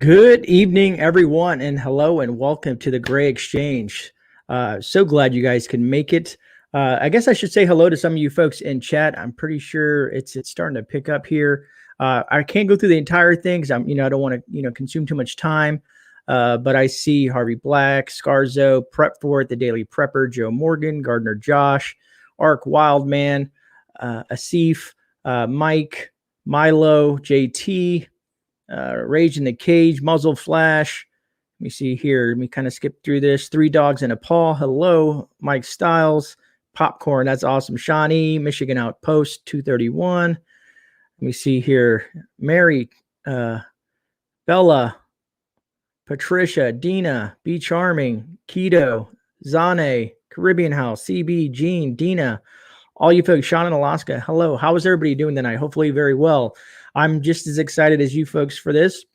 Good evening, everyone, and hello and welcome to the Grey Exchange. So glad you guys can make it. I guess I should say hello to some of you folks in chat. I'm pretty sure it's starting to pick up here. I can't go through the entire thing because I don't want to consume too much time. But I see Harvey Black, Scarzo, Prep for It, The Daily Prepper, Joe Morgan, Gardner Josh, Ark Wildman, Asif, Mike, Milo, JT. Rage in the Cage, Muzzle Flash. Let me see here. Let me kind of skip through this. Three Dogs and a Paw. Hello. Mike Styles. Popcorn. That's awesome. Shawnee. Michigan Outpost 231. Let me see here. Mary. Bella. Patricia. Dina. Be Charming. Keto. Zane. Caribbean House. CB. Jean. Dina. All you folks. Sean in Alaska. Hello. How is everybody doing tonight? Hopefully very well. I'm just as excited as you folks for this.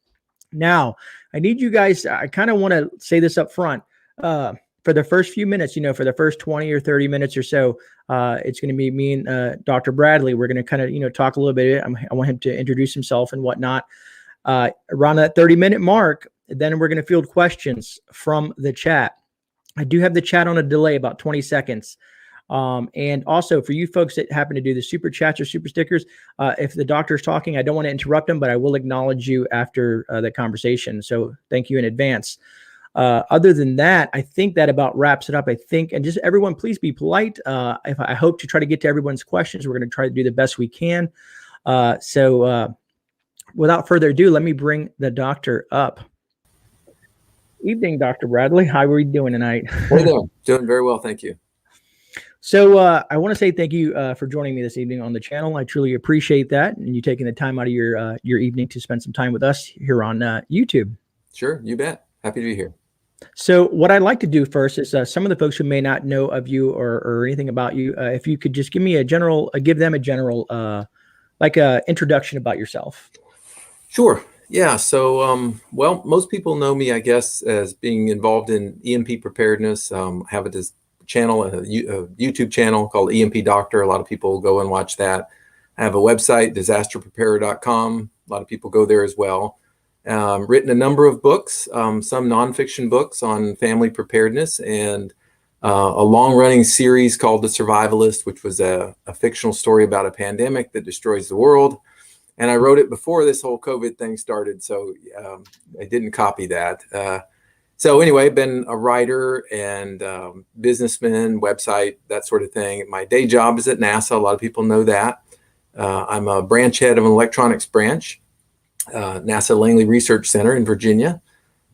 Now, I need you guys, I kind of want to say this up front. For the first few minutes, for the first 20 or 30 minutes or so, it's going to be me and Dr. Bradley. We're going to kind of, talk a little bit. I want him to introduce himself and whatnot. Around that 30-minute mark, then we're going to field questions from the chat. I do have the chat on a delay, about 20 seconds. And also for you folks that happen to do the super chats or super stickers, if the doctor's talking, I don't want to interrupt him, but I will acknowledge you after the conversation. So thank you in advance. Other than that, I think that about wraps it up. And just everyone, please be polite. I hope to try to get to everyone's questions. We're going to try to do the best we can. So without further ado, let me bring the doctor up. Evening, Dr. Bradley. How are we doing tonight? Hey there. Doing very well. Thank you. So I want to say thank you for joining me this evening on the channel. I truly appreciate that, and you taking the time out of your evening to spend some time with us here on YouTube. Sure, you bet. Happy to be here. So what I'd like to do first is some of the folks who may not know of you or anything about you, if you could just give them a general introduction about yourself. Sure. Yeah. So, well, most people know me, I guess, as being involved in EMP preparedness. I have this channel, a YouTube channel called EMP Doctor. A lot of people go and watch that. I have a website, disasterpreparer.com. A lot of people go there as well. Written a number of books, some nonfiction books on family preparedness, and a long-running series called The Survivalist, which was a fictional story about a pandemic that destroys the world. And I wrote it before this whole COVID thing started, so I didn't copy that. So anyway, been a writer and businessman, website, that sort of thing. My day job is at NASA. A lot of people know that. I'm a branch head of an electronics branch, NASA Langley Research Center in Virginia.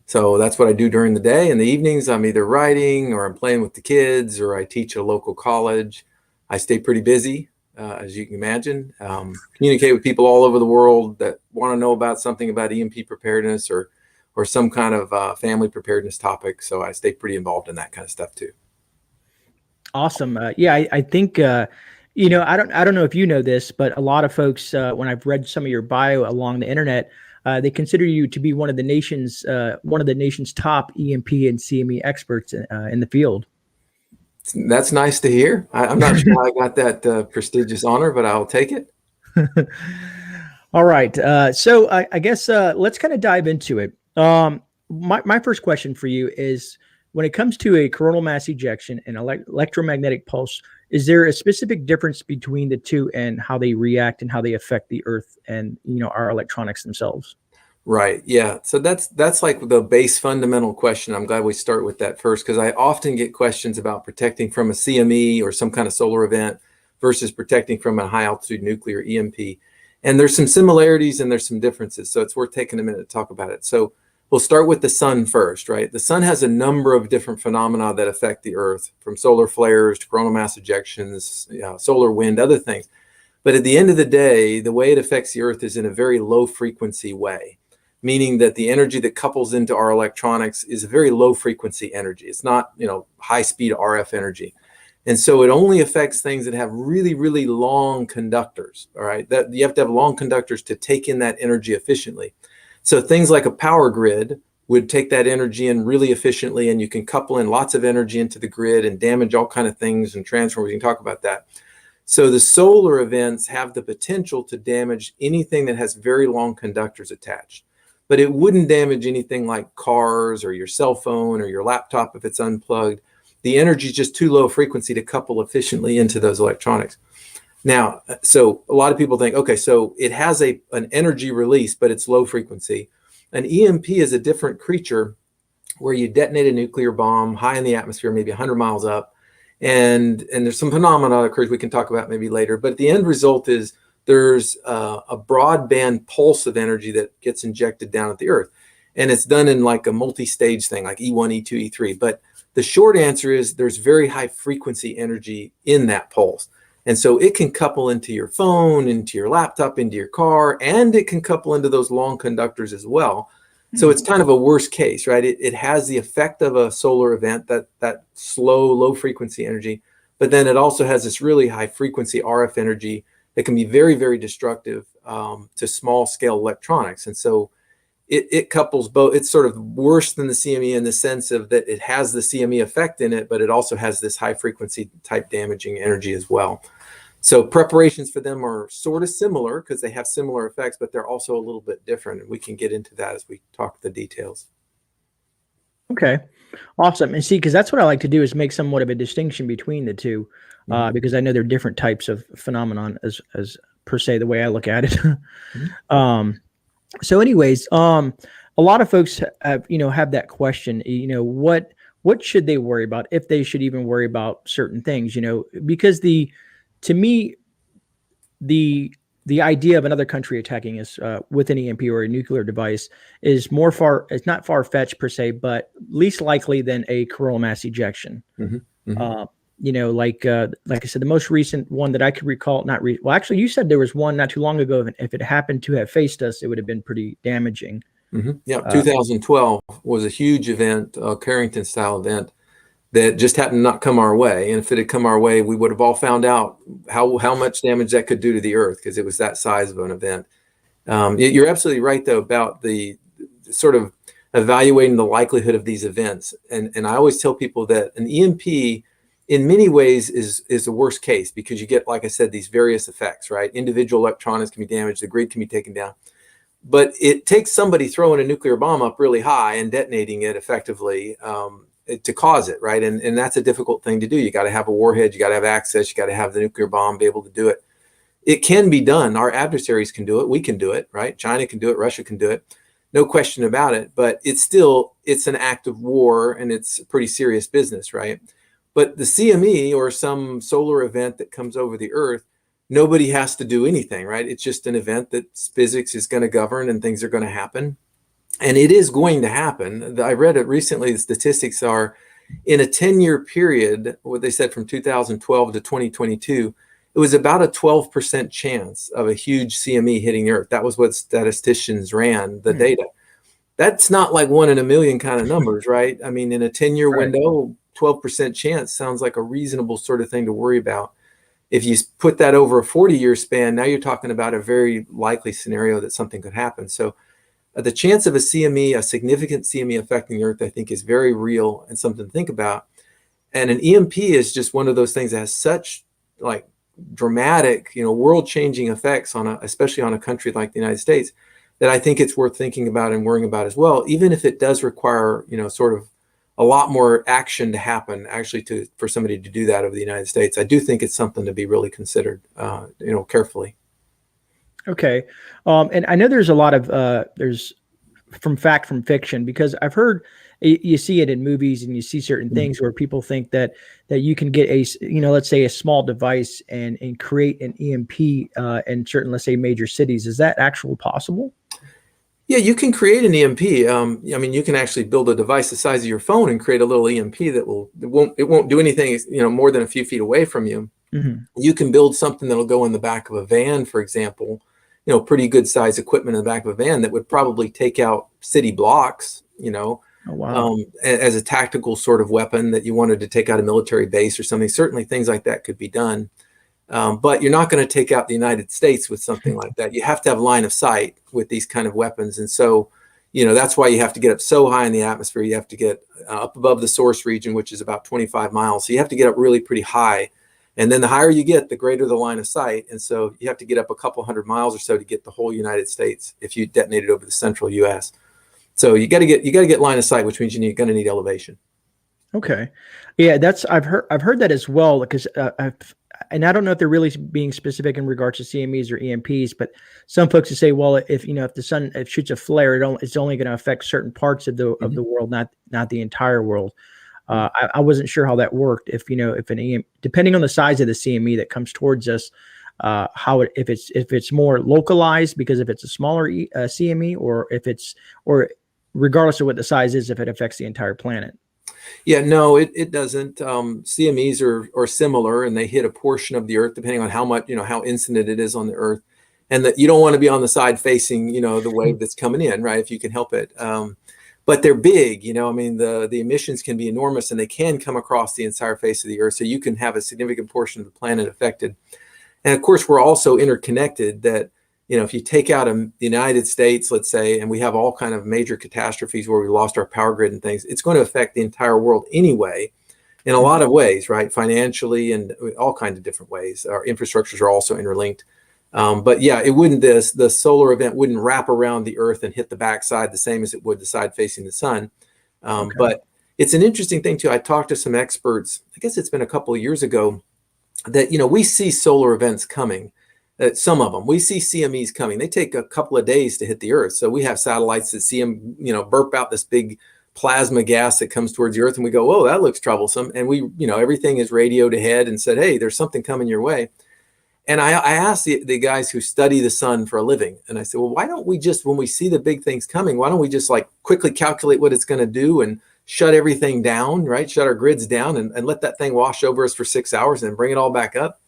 So that's what I do during the day. In the evenings, I'm either writing or I'm playing with the kids or I teach at a local college. I stay pretty busy, as you can imagine. Communicate with people all over the world that want to know about something about EMP preparedness or some kind of family preparedness topic. So I stay pretty involved in that kind of stuff too. Awesome. Yeah, I think, I don't know if you know this, but a lot of folks, when I've read some of your bio along the internet, they consider you to be one of the nation's top EMP and CME experts in the field. That's nice to hear. I'm not sure how I got that prestigious honor, but I'll take it. All right. So I guess let's kind of dive into it. My first question for you is, when it comes to a coronal mass ejection and electromagnetic pulse, is there a specific difference between the two and how they react and how they affect the Earth and our electronics themselves? Right. Yeah. So that's like the base fundamental question. I'm glad we start with that first, because I often get questions about protecting from a CME or some kind of solar event versus protecting from a high altitude nuclear EMP. And there's some similarities and there's some differences. So it's worth taking a minute to talk about it. So we'll start with the sun first, right? The sun has a number of different phenomena that affect the Earth, from solar flares to coronal mass ejections, solar wind, other things. But at the end of the day, the way it affects the Earth is in a very low frequency way, meaning that the energy that couples into our electronics is a very low frequency energy. It's not, high speed RF energy. And so it only affects things that have really, really long conductors, all right? That you have to have long conductors to take in that energy efficiently. So things like a power grid would take that energy in really efficiently, and you can couple in lots of energy into the grid and damage all kinds of things and transformers. We can talk about that. So the solar events have the potential to damage anything that has very long conductors attached. but it wouldn't damage anything like cars or your cell phone or your laptop if it's unplugged. The energy is just too low frequency to couple efficiently into those electronics. Now, so a lot of people think, okay, so it has an energy release, but it's low frequency. An EMP is a different creature where you detonate a nuclear bomb high in the atmosphere, maybe 100 miles up, and there's some phenomena that occurs we can talk about maybe later, but the end result is there's a broadband pulse of energy that gets injected down at the Earth. And it's done in like a multi-stage thing, like E1, E2, E3. But the short answer is there's very high frequency energy in that pulse. And so it can couple into your phone, into your laptop, into your car, and it can couple into those long conductors as well. So it's kind of a worst case, right? It has the effect of a solar event, that slow, low frequency energy, but then it also has this really high frequency RF energy that can be very, very destructive to small scale electronics. And so it couples both. It's sort of worse than the CME in the sense of that it has the CME effect in it, but it also has this high frequency type damaging energy as well. So preparations for them are sort of similar because they have similar effects, but they're also a little bit different. And we can get into that as we talk the details. Okay, awesome. And see, because that's what I like to do is make somewhat of a distinction between the two, because I know they're different types of phenomenon as per se, the way I look at it. So anyways, a lot of folks have that question, what should they worry about, if they should even worry about certain things, because to me, the idea of another country attacking us with an EMP or a nuclear device is it's not far-fetched per se, but least likely than a coronal mass ejection. Like I said, the most recent one that I could recall, well, actually you said there was one not too long ago. If it happened to have faced us, it would have been pretty damaging. Yeah, 2012 was a huge event, a Carrington style event that just happened to not come our way. And if it had come our way, we would have all found out how much damage that could do to the Earth, because it was that size of an event. You're absolutely right, though, about the sort of evaluating the likelihood of these events. And I always tell people that an EMP, in many ways, is the worst case, because you get, like I said, these various effects, right? Individual electronics can be damaged, the grid can be taken down. But it takes somebody throwing a nuclear bomb up really high and detonating it effectively to cause it, right? And that's a difficult thing to do. You got to have a warhead, you got to have access, you got to have the nuclear bomb, be able to do it. It can be done. Our adversaries can do it. We can do it, right? China can do it. Russia can do it. No question about it. But it's an act of war, and it's pretty serious business, right? But the CME, or some solar event that comes over the Earth, nobody has to do anything, right? It's just an event that physics is going to govern and things are going to happen. And it is going to happen. I read it recently. The statistics are, in a 10-year period, what they said from 2012 to 2022, it was about a 12% chance of a huge CME hitting the Earth. That was what statisticians ran the data. That's not like 1 in a million kind of numbers, right? I mean, in a 10-year window, 12% chance sounds like a reasonable sort of thing to worry about. If you put that over a 40-year span, now you're talking about a very likely scenario that something could happen. So the chance of a significant CME affecting the Earth, I think, is very real and something to think about. And an EMP is just one of those things that has such like dramatic, world-changing effects especially on a country like the United States, that I think it's worth thinking about and worrying about as well, even if it does require, sort of a lot more action to happen actually for somebody to do that over the United States. I do think it's something to be really considered, carefully. Okay. And I know there's a lot of, there's from fact from fiction, because I've heard you see it in movies and you see certain things where people think that you can get let's say a small device and create an EMP in certain, let's say, major cities. Is that actually possible? Yeah, you can create an EMP. I mean, you can actually build a device the size of your phone and create a little EMP that won't do anything, more than a few feet away from you. You can build something that'll go in the back of a van, for example, pretty good size equipment in the back of a van that would probably take out city blocks, Oh, wow. As a tactical sort of weapon that you wanted to take out a military base or something. Certainly things like that could be done. But you're not going to take out the United States with something like that. You have to have line of sight with these kind of weapons. And so, that's why you have to get up so high in the atmosphere. You have to get up above the source region, which is about 25 miles. So you have to get up really pretty high. And then the higher you get, the greater the line of sight. And so you have to get up a couple hundred miles or so to get the whole United States if you detonate it over the central US. So you got to get line of sight, which means you're going to need elevation. Okay. Yeah, I've heard that as well, because and I don't know if they're really being specific in regards to CMEs or EMPs, but some folks say, well, if the sun shoots a flare, it's only going to affect certain parts of the world, not the entire world. I wasn't sure how that worked. If depending on the size of the CME that comes towards us, if it's more localized, because if it's a smaller CME, or regardless of what the size is, if it affects the entire planet. Yeah, no, it doesn't. CMEs are similar, and they hit a portion of the Earth depending on how much, how incident it is on the Earth, and that you don't want to be on the side facing, the wave that's coming in, right? If you can help it. But they're big, the emissions can be enormous, and they can come across the entire face of the Earth. So you can have a significant portion of the planet affected. And of course, we're also interconnected that, if you take out the United States, let's say, and we have all kind of major catastrophes where we lost our power grid and things, it's going to affect the entire world anyway, in a lot of ways, right? Financially and all kinds of different ways. Our infrastructures are also interlinked. But yeah, the solar event wouldn't wrap around the Earth and hit the backside the same as it would the side facing the sun. Okay. But it's an interesting thing too. I talked to some experts, I guess it's been a couple of years ago, that, we see solar events coming. Some of them, we see CMEs coming. They take a couple of days to hit the Earth. So we have satellites that see them, burp out this big plasma gas that comes towards the Earth, and we go, "Oh, that looks troublesome." And we, everything is radioed ahead and said, "Hey, there's something coming your way." And I asked the guys who study the sun for a living, and I said, "Well, why don't we just, when we see the big things coming, why don't we just like quickly calculate what it's going to do and shut everything down, right? Shut our grids down and let that thing wash over us for 6 hours and then bring it all back up?"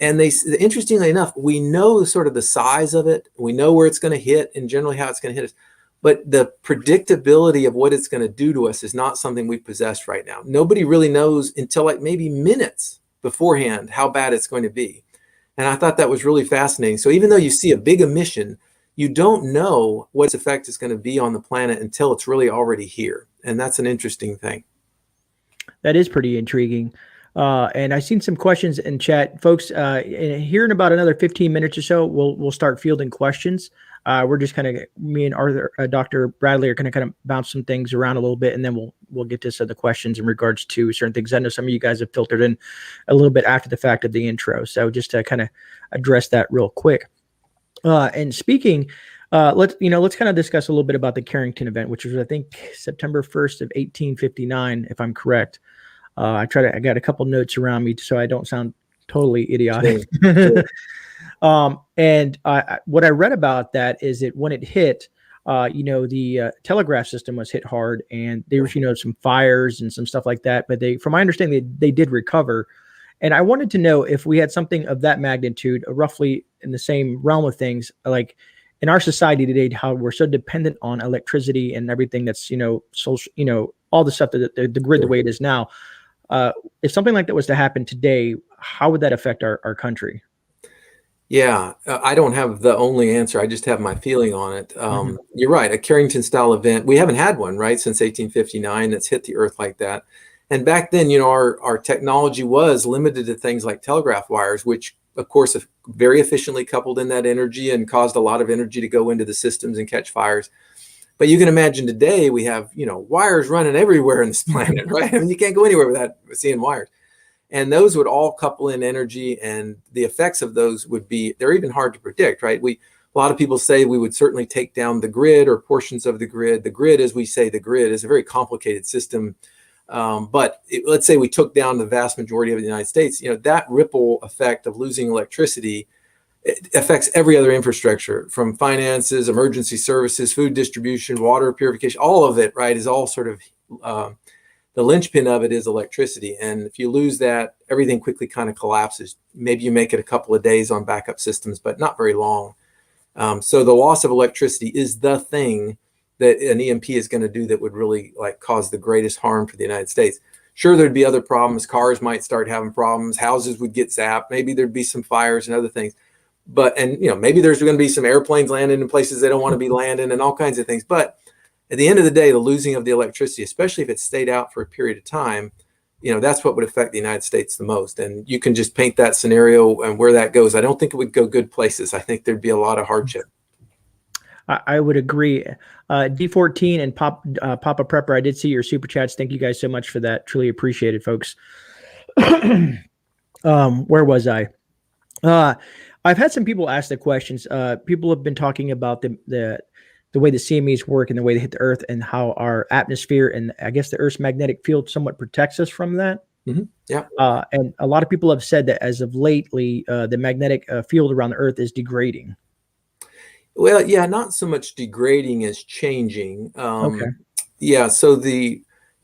And interestingly enough, we know sort of the size of it. We know where it's going to hit and generally how it's going to hit us. But the predictability of what it's going to do to us is not something we possess right now. Nobody really knows until like maybe minutes beforehand how bad it's going to be. And I thought that was really fascinating. So even though you see a big emission, you don't know what its effect is going to be on the planet until it's really already here. And that's an interesting thing. That is pretty intriguing. And I've seen some questions in chat, folks. Here in about another 15 minutes or so, we'll start fielding questions. We're just kind of, me and Arthur, Dr. Bradley are going to kind of bounce some things around a little bit, and then we'll get to some of the questions in regards to certain things. I know some of you guys have filtered in a little bit after the fact of the intro, so just to kind of address that real quick. And speaking, let's kind of discuss a little bit about the Carrington event, which was, I think, September 1st of 1859, if I'm correct. I got a couple notes around me so I don't sound totally idiotic. Sure. And what I read about that is that when it hit, the telegraph system was hit hard, and there was, some fires and some stuff like that. But from my understanding, they did recover. And I wanted to know if we had something of that magnitude, roughly in the same realm of things, like in our society today, how we're so dependent on electricity and everything that's, social, all the stuff that the grid, the way it is now. If something like that was to happen today, how would that affect our country? Yeah, I don't have the only answer. I just have my feeling on it. You're right. A Carrington style event. We haven't had one, right, since 1859 that's hit the Earth like that. And back then, our technology was limited to things like telegraph wires, which, of course, very efficiently coupled in that energy and caused a lot of energy to go into the systems and catch fires. But you can imagine today we have, wires running everywhere in this planet, right? I mean, you can't go anywhere without seeing wires. And those would all couple in energy, and the effects of those they're even hard to predict, right? A lot of people say we would certainly take down the grid or portions of the grid. The grid, as we say, the grid is a very complicated system. But let's say we took down the vast majority of the United States, that ripple effect of losing electricity, it affects every other infrastructure, from finances, emergency services, food distribution, water purification, all of it, right, is all sort of, the linchpin of it is electricity. And if you lose that, everything quickly kind of collapses. Maybe you make it a couple of days on backup systems, but not very long. So the loss of electricity is the thing that an EMP is going to do that would really cause the greatest harm for the United States. Sure, there'd be other problems. Cars might start having problems. Houses would get zapped. Maybe there'd be some fires and other things. Maybe there's going to be some airplanes landing in places they don't want to be landing and all kinds of things. But at the end of the day, the losing of the electricity, especially if it stayed out for a period of time, that's what would affect the United States the most. And you can just paint that scenario and where that goes. I don't think it would go good places. I think there'd be a lot of hardship. I would agree. D14 and Papa Prepper, I did see your super chats. Thank you guys so much for that. Truly appreciated, folks. Where was I? I've had some people ask the questions. People have been talking about the way the CMEs work and the way they hit the Earth and how our atmosphere and I guess the Earth's magnetic field somewhat protects us from that. Mm-hmm. Yeah. And a lot of people have said that as of lately, the magnetic field around the Earth is degrading. Well, yeah, not so much degrading as changing. Okay. Yeah. So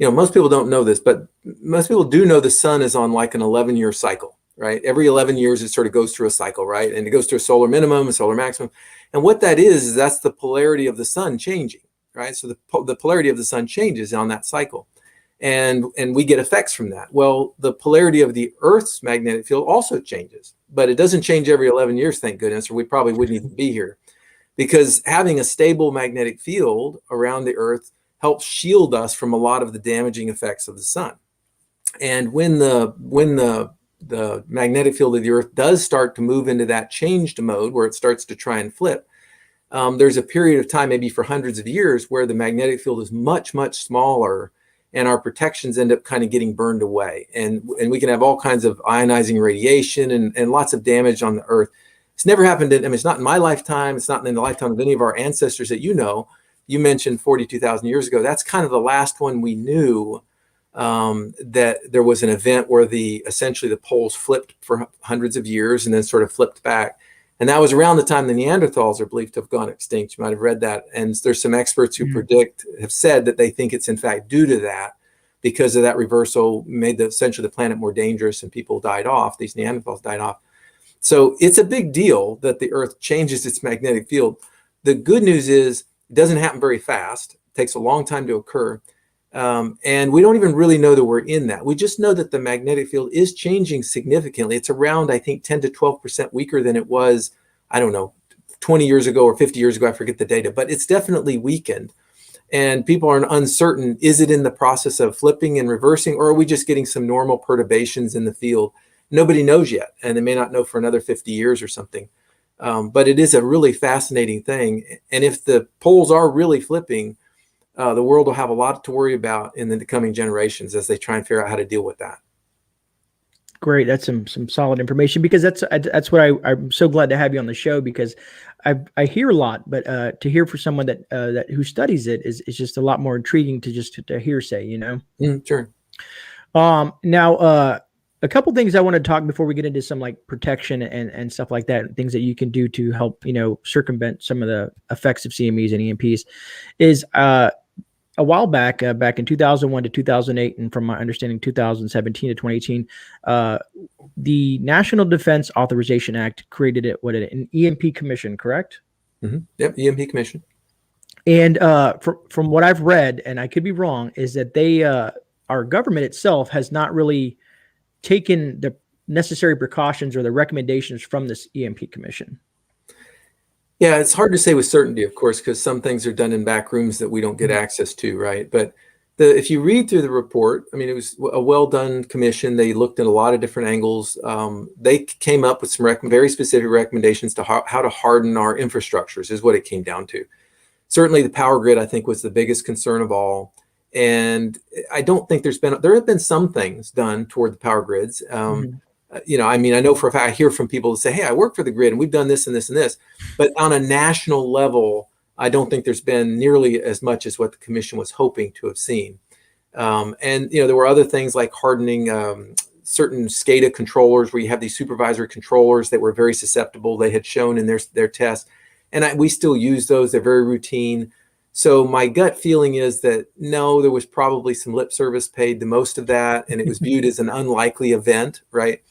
most people don't know this, but most people do know the sun is on like an 11-year cycle, right? Every 11 years, it sort of goes through a cycle, right? And it goes through a solar minimum, a solar maximum. And what that is that's the polarity of the sun changing, right? So the polarity of the sun changes on that cycle. And we get effects from that. Well, the polarity of the Earth's magnetic field also changes, but it doesn't change every 11 years, thank goodness, or we probably wouldn't even be here. Because having a stable magnetic field around the Earth helps shield us from a lot of the damaging effects of the sun. And when the magnetic field of the Earth does start to move into that changed mode where it starts to try and flip, there's a period of time, maybe for hundreds of years, where the magnetic field is much, much smaller and our protections end up kind of getting burned away. And we can have all kinds of ionizing radiation and lots of damage on the Earth. It's never happened. It's not in my lifetime. It's not in the lifetime of any of our ancestors that you mentioned 42,000 years ago. That's kind of the last one we knew that there was an event where essentially the poles flipped for hundreds of years and then sort of flipped back. And that was around the time the Neanderthals are believed to have gone extinct. You might have read that. And there's some experts who have said that they think it's in fact due to that, because of that reversal made essentially the planet more dangerous and people died off. These Neanderthals died off. So it's a big deal that the Earth changes its magnetic field. The good news is it doesn't happen very fast. It takes a long time to occur. And we don't even really know that we're in that. We just know that the magnetic field is changing significantly. It's around, I think, 10 to 12% weaker than it was, 20 years ago or 50 years ago. I forget the data, but it's definitely weakened. And people are uncertain, is it in the process of flipping and reversing, or are we just getting some normal perturbations in the field? Nobody knows yet, and they may not know for another 50 years or something. But it is a really fascinating thing. And if the poles are really flipping, the world will have a lot to worry about in the coming generations as they try and figure out how to deal with that. Great. That's some solid information, because that's what I'm so glad to have you on the show, because I hear a lot, but to hear for someone that who studies it is just a lot more intriguing to just to hearsay, Sure. Now, a couple things I want to talk before we get into some like protection and stuff like that, things that you can do to help, circumvent some of the effects of CMEs and EMPs is a while back in 2001 to 2008, and from my understanding, 2017 to 2018, the National Defense Authorization Act created an EMP Commission, correct? Mm-hmm. Yep, EMP Commission. And from what I've read, and I could be wrong, is that our government itself has not really taken the necessary precautions or the recommendations from this EMP Commission. Yeah, it's hard to say with certainty, of course, because some things are done in back rooms that we don't get access to, right? But if you read through the report, it was a well-done commission. They looked at a lot of different angles. They came up with some very specific recommendations to how to harden our infrastructures, is what it came down to. Certainly the power grid, I think, was the biggest concern of all. And I don't think there have been some things done toward the power grids. I know for a fact, I hear from people who say, hey, I work for the grid and we've done this and this and this. But on a national level, I don't think there's been nearly as much as what the commission was hoping to have seen. There were other things like hardening certain SCADA controllers, where you have these supervisory controllers that were very susceptible. They had shown in their tests. And we still use those. They're very routine. So my gut feeling is that, no, there was probably some lip service paid to most of that, and it was viewed as an unlikely event, right?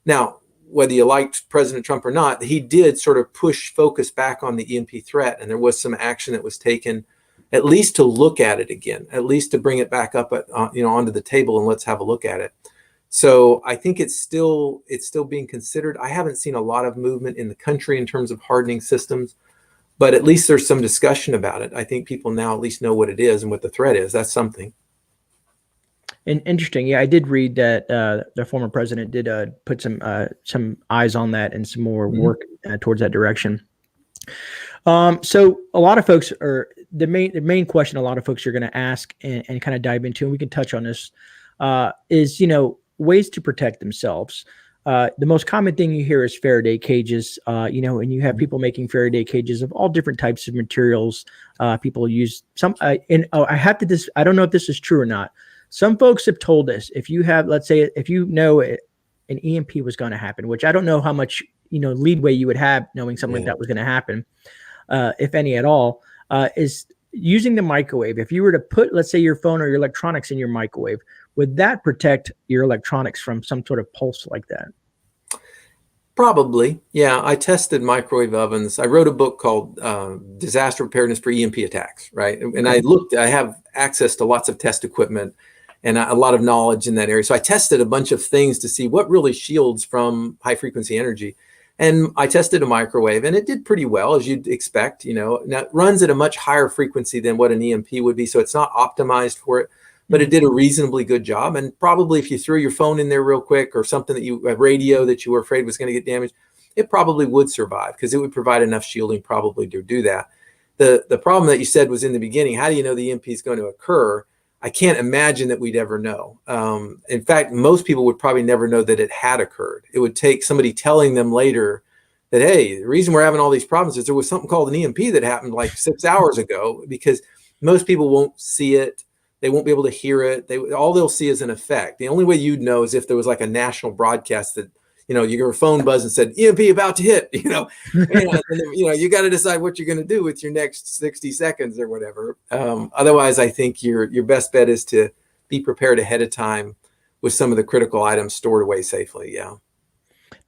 Now, whether you liked President Trump or not, he did sort of push focus back on the EMP threat, and there was some action that was taken, at least to look at it again, at least to bring it back up onto the table and let's have a look at it. So I think it's still being considered. I haven't seen a lot of movement in the country in terms of hardening systems, but at least there's some discussion about it. I think people now at least know what it is and what the threat is. That's something. And interesting. Yeah, I did read that the former president did put some eyes on that and some more work towards that direction. So a lot of folks are the main question a lot of folks are going to ask and kind of dive into, and we can touch on this, is, ways to protect themselves. The most common thing you hear is Faraday cages, and you have people making Faraday cages of all different types of materials. People use some, I don't know if this is true or not. Some folks have told us, if you have, let's say, if an EMP was going to happen, which I don't know how much, leadway you would have knowing something like that was going to happen, if any at all, is using the microwave. If you were to put, let's say, your phone or your electronics in your microwave, would that protect your electronics from some sort of pulse like that? Probably. Yeah. I tested microwave ovens. I wrote a book called Disaster Preparedness for EMP Attacks, right? And I have access to lots of test equipment and a lot of knowledge in that area. So I tested a bunch of things to see what really shields from high frequency energy. And I tested a microwave and it did pretty well, as you'd expect. Now it runs at a much higher frequency than what an EMP would be. So it's not optimized for it, but it did a reasonably good job. And probably if you threw your phone in there real quick or something a radio that you were afraid was going to get damaged, it probably would survive because it would provide enough shielding probably to do that. The problem that you said was in the beginning, how do you know the EMP is going to occur? I can't imagine that we'd ever know. In fact, most people would probably never know that it had occurred. It would take somebody telling them later that, hey, the reason we're having all these problems is there was something called an EMP that happened like 6 hours ago, because most people won't see it. They won't be able to hear it. All they'll see is an effect. The only way you'd know is if there was like a national broadcast that, your phone buzzed and said, EMP about to hit, and you got to decide what you're going to do with your next 60 seconds or whatever. Otherwise, I think your best bet is to be prepared ahead of time with some of the critical items stored away safely. Yeah.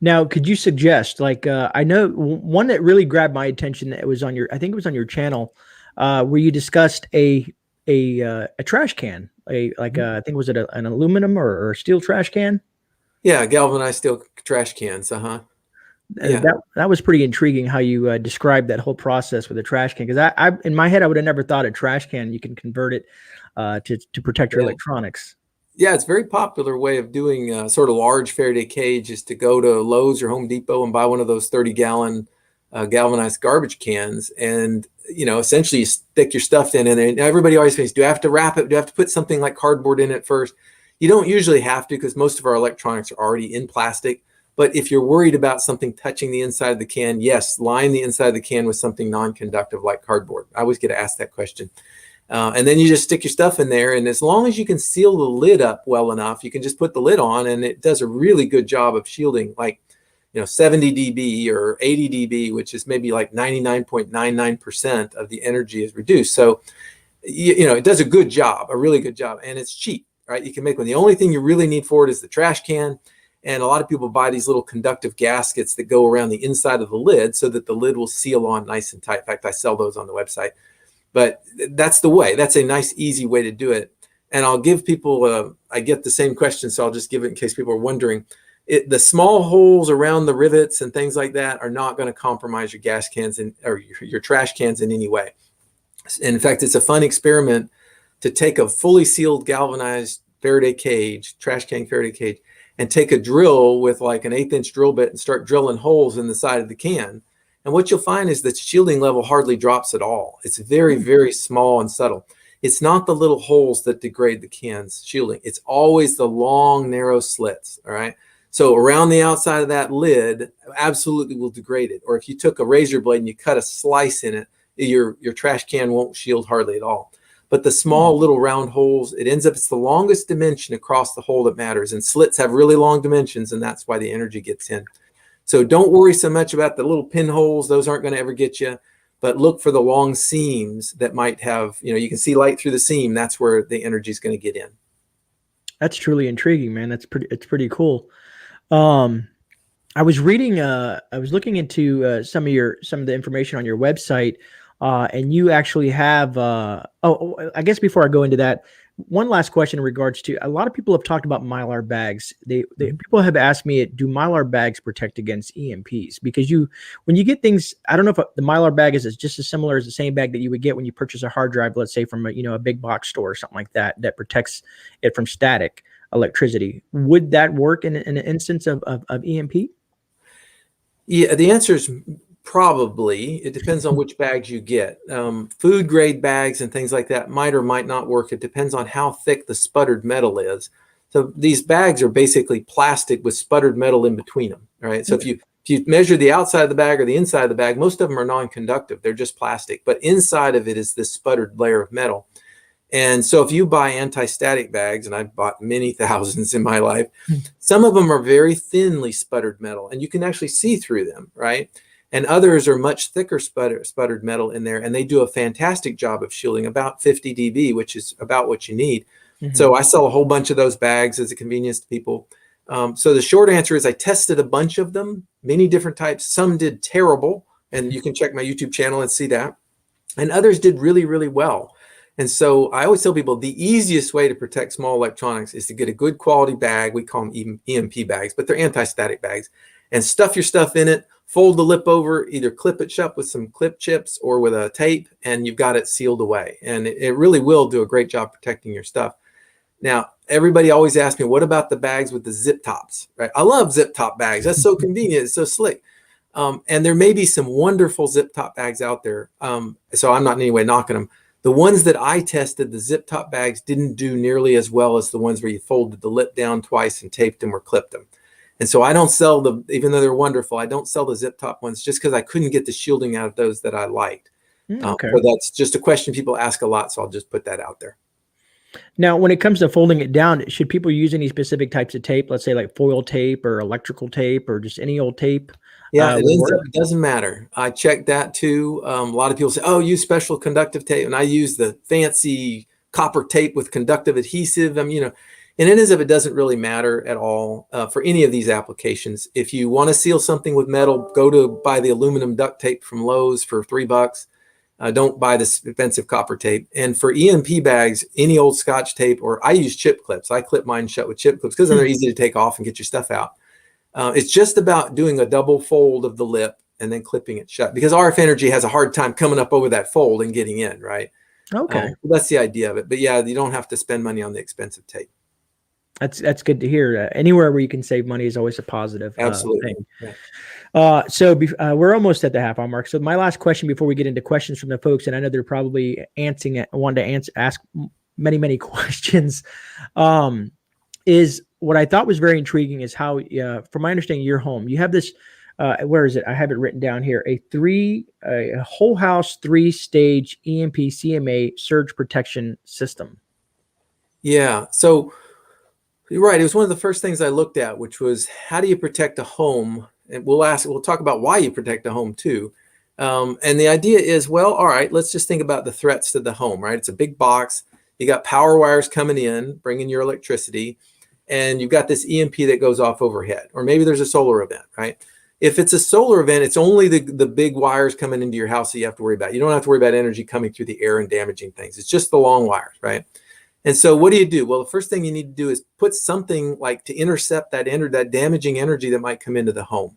Now, could you suggest, I know one that really grabbed my attention that was I think it was on your channel, where you discussed a trash can, I think, was it an aluminum or steel trash can? Yeah, galvanized steel trash cans. Yeah. That was pretty intriguing how you described that whole process with a trash can, because I in my head I would have never thought a trash can you can convert it to protect your electronics. Yeah, it's a very popular way of doing sort of large Faraday cage is to go to Lowe's or Home Depot and buy one of those 30-gallon galvanized garbage cans, and essentially you stick your stuff in it. And everybody always thinks, do I have to wrap it? Do I have to put something like cardboard in it first? You don't usually have to, because most of our electronics are already in plastic. But if you're worried about something touching the inside of the can, yes, line the inside of the can with something non-conductive like cardboard. I always get asked that question. And then you just stick your stuff in there. And as long as you can seal the lid up well enough, you can just put the lid on, and it does a really good job of shielding, like 70 dB or 80 dB, which is maybe like 99.99% of the energy is reduced. So, it does a good job, a really good job, and it's cheap, right? You can make one. The only thing you really need for it is the trash can. And a lot of people buy these little conductive gaskets that go around the inside of the lid so that the lid will seal on nice and tight. In fact, I sell those on the website. But that's the way. That's a nice, easy way to do it. And I'll give people, I get the same question, so I'll just give it in case people are wondering. The small holes around the rivets and things like that are not going to compromise your gas cans or your trash cans in any way. And in fact, it's a fun experiment to take a fully sealed galvanized Faraday cage, trash can Faraday cage, and take a drill with like an 1/8-inch drill bit and start drilling holes in the side of the can. And what you'll find is that shielding level hardly drops at all. It's very, very small and subtle. It's not the little holes that degrade the can's shielding. It's always the long, narrow slits, all right? So around the outside of that lid absolutely will degrade it. Or if you took a razor blade and you cut a slice in it, your trash can won't shield hardly at all. But the small little round holes, it's the longest dimension across the hole that matters. And slits have really long dimensions, and that's why the energy gets in. So don't worry so much about the little pinholes. Those aren't going to ever get you. But look for the long seams that might have, you can see light through the seam. That's where the energy is going to get in. That's truly intriguing, man. It's pretty cool. I was reading, I was looking into some of the information on your website, and you actually have. I guess before I go into that, one last question in regards to, a lot of people have talked about Mylar bags. People have asked me, do Mylar bags protect against EMPs? Because when you get things, I don't know if the Mylar bag is just as similar as the same bag that you would get when you purchase a hard drive, let's say from a big box store or something like that, that protects it from static electricity. Would that work in an instance of EMP? Yeah, the answer is probably. It depends on which bags you get. Food grade bags and things like that might or might not work. It depends on how thick the sputtered metal is. So these bags are basically plastic with sputtered metal in between them, right? So if you measure the outside of the bag or the inside of the bag, most of them are non-conductive. They're just plastic, but inside of it is this sputtered layer of metal. And so if you buy anti-static bags, and I've bought many thousands in my life, some of them are very thinly sputtered metal, and you can actually see through them, right? And others are much thicker sputtered metal in there, and they do a fantastic job of shielding, about 50 dB, which is about what you need. So I sell a whole bunch of those bags as a convenience to people. So the short answer is I tested a bunch of them, many different types. Some did terrible, and you can check my YouTube channel and see that. And others did really, really well. And so I always tell people the easiest way to protect small electronics is to get a good quality bag. We call them EMP bags, but they're anti-static bags, and stuff your stuff in it, fold the lip over, either clip it shut with some clip chips or with a tape, and you've got it sealed away. And it really will do a great job protecting your stuff. Now, everybody always asks me, what about the bags with the zip tops, right? I love zip top bags. That's so convenient. It's so slick. And there may be some wonderful zip top bags out there. So I'm not in any way knocking them. The ones that I tested, the zip top bags didn't do nearly as well as the ones where you folded the lip down twice and taped them or clipped them. And so I don't sell them, even though they're wonderful, I don't sell the zip top ones just because I couldn't get the shielding out of those that I liked. Okay. So that's just a question people ask a lot, so I'll just put that out there. Now, when it comes to folding it down, should people use any specific types of tape? Let's say like foil tape or electrical tape or just any old tape? Yeah, it doesn't matter. I checked that too. A lot of people say, oh, use special conductive tape. And I use the fancy copper tape with conductive adhesive. And it is, if it doesn't really matter at all for any of these applications. If you want to seal something with metal, go to buy the aluminum duct tape from Lowe's for $3. Don't buy this expensive copper tape. And for EMP bags, any old Scotch tape, or I use chip clips. I clip mine shut with chip clips because they're easy to take off and get your stuff out. It's just about doing a double fold of the lip and then clipping it shut, because RF energy has a hard time coming up over that fold and getting in, right? Okay. That's the idea of it. But yeah, you don't have to spend money on the expensive tape. That's good to hear. Anywhere where you can save money is always a positive Absolutely. thing. Yeah. So we're almost at the half hour mark. So my last question before we get into questions from the folks, and I know they're probably wanting to ask many, many questions, is what I thought was very intriguing is how, from my understanding, your home, you have this, where is it? I have it written down here, a whole house 3-stage EMP CMA surge protection system. Yeah. So you're right. It was one of the first things I looked at, which was how do you protect a home? And we'll talk about why you protect a home too. And the idea is, well, all right, let's just think about the threats to the home, right? It's a big box. You got power wires coming in, bringing your electricity, and you've got this EMP that goes off overhead, or maybe there's a solar event, right? If it's a solar event, it's only the big wires coming into your house that you have to worry about. You don't have to worry about energy coming through the air and damaging things. It's just the long wires, right? And so what do? Well, the first thing you need to do is put something like to intercept that damaging energy that might come into the home.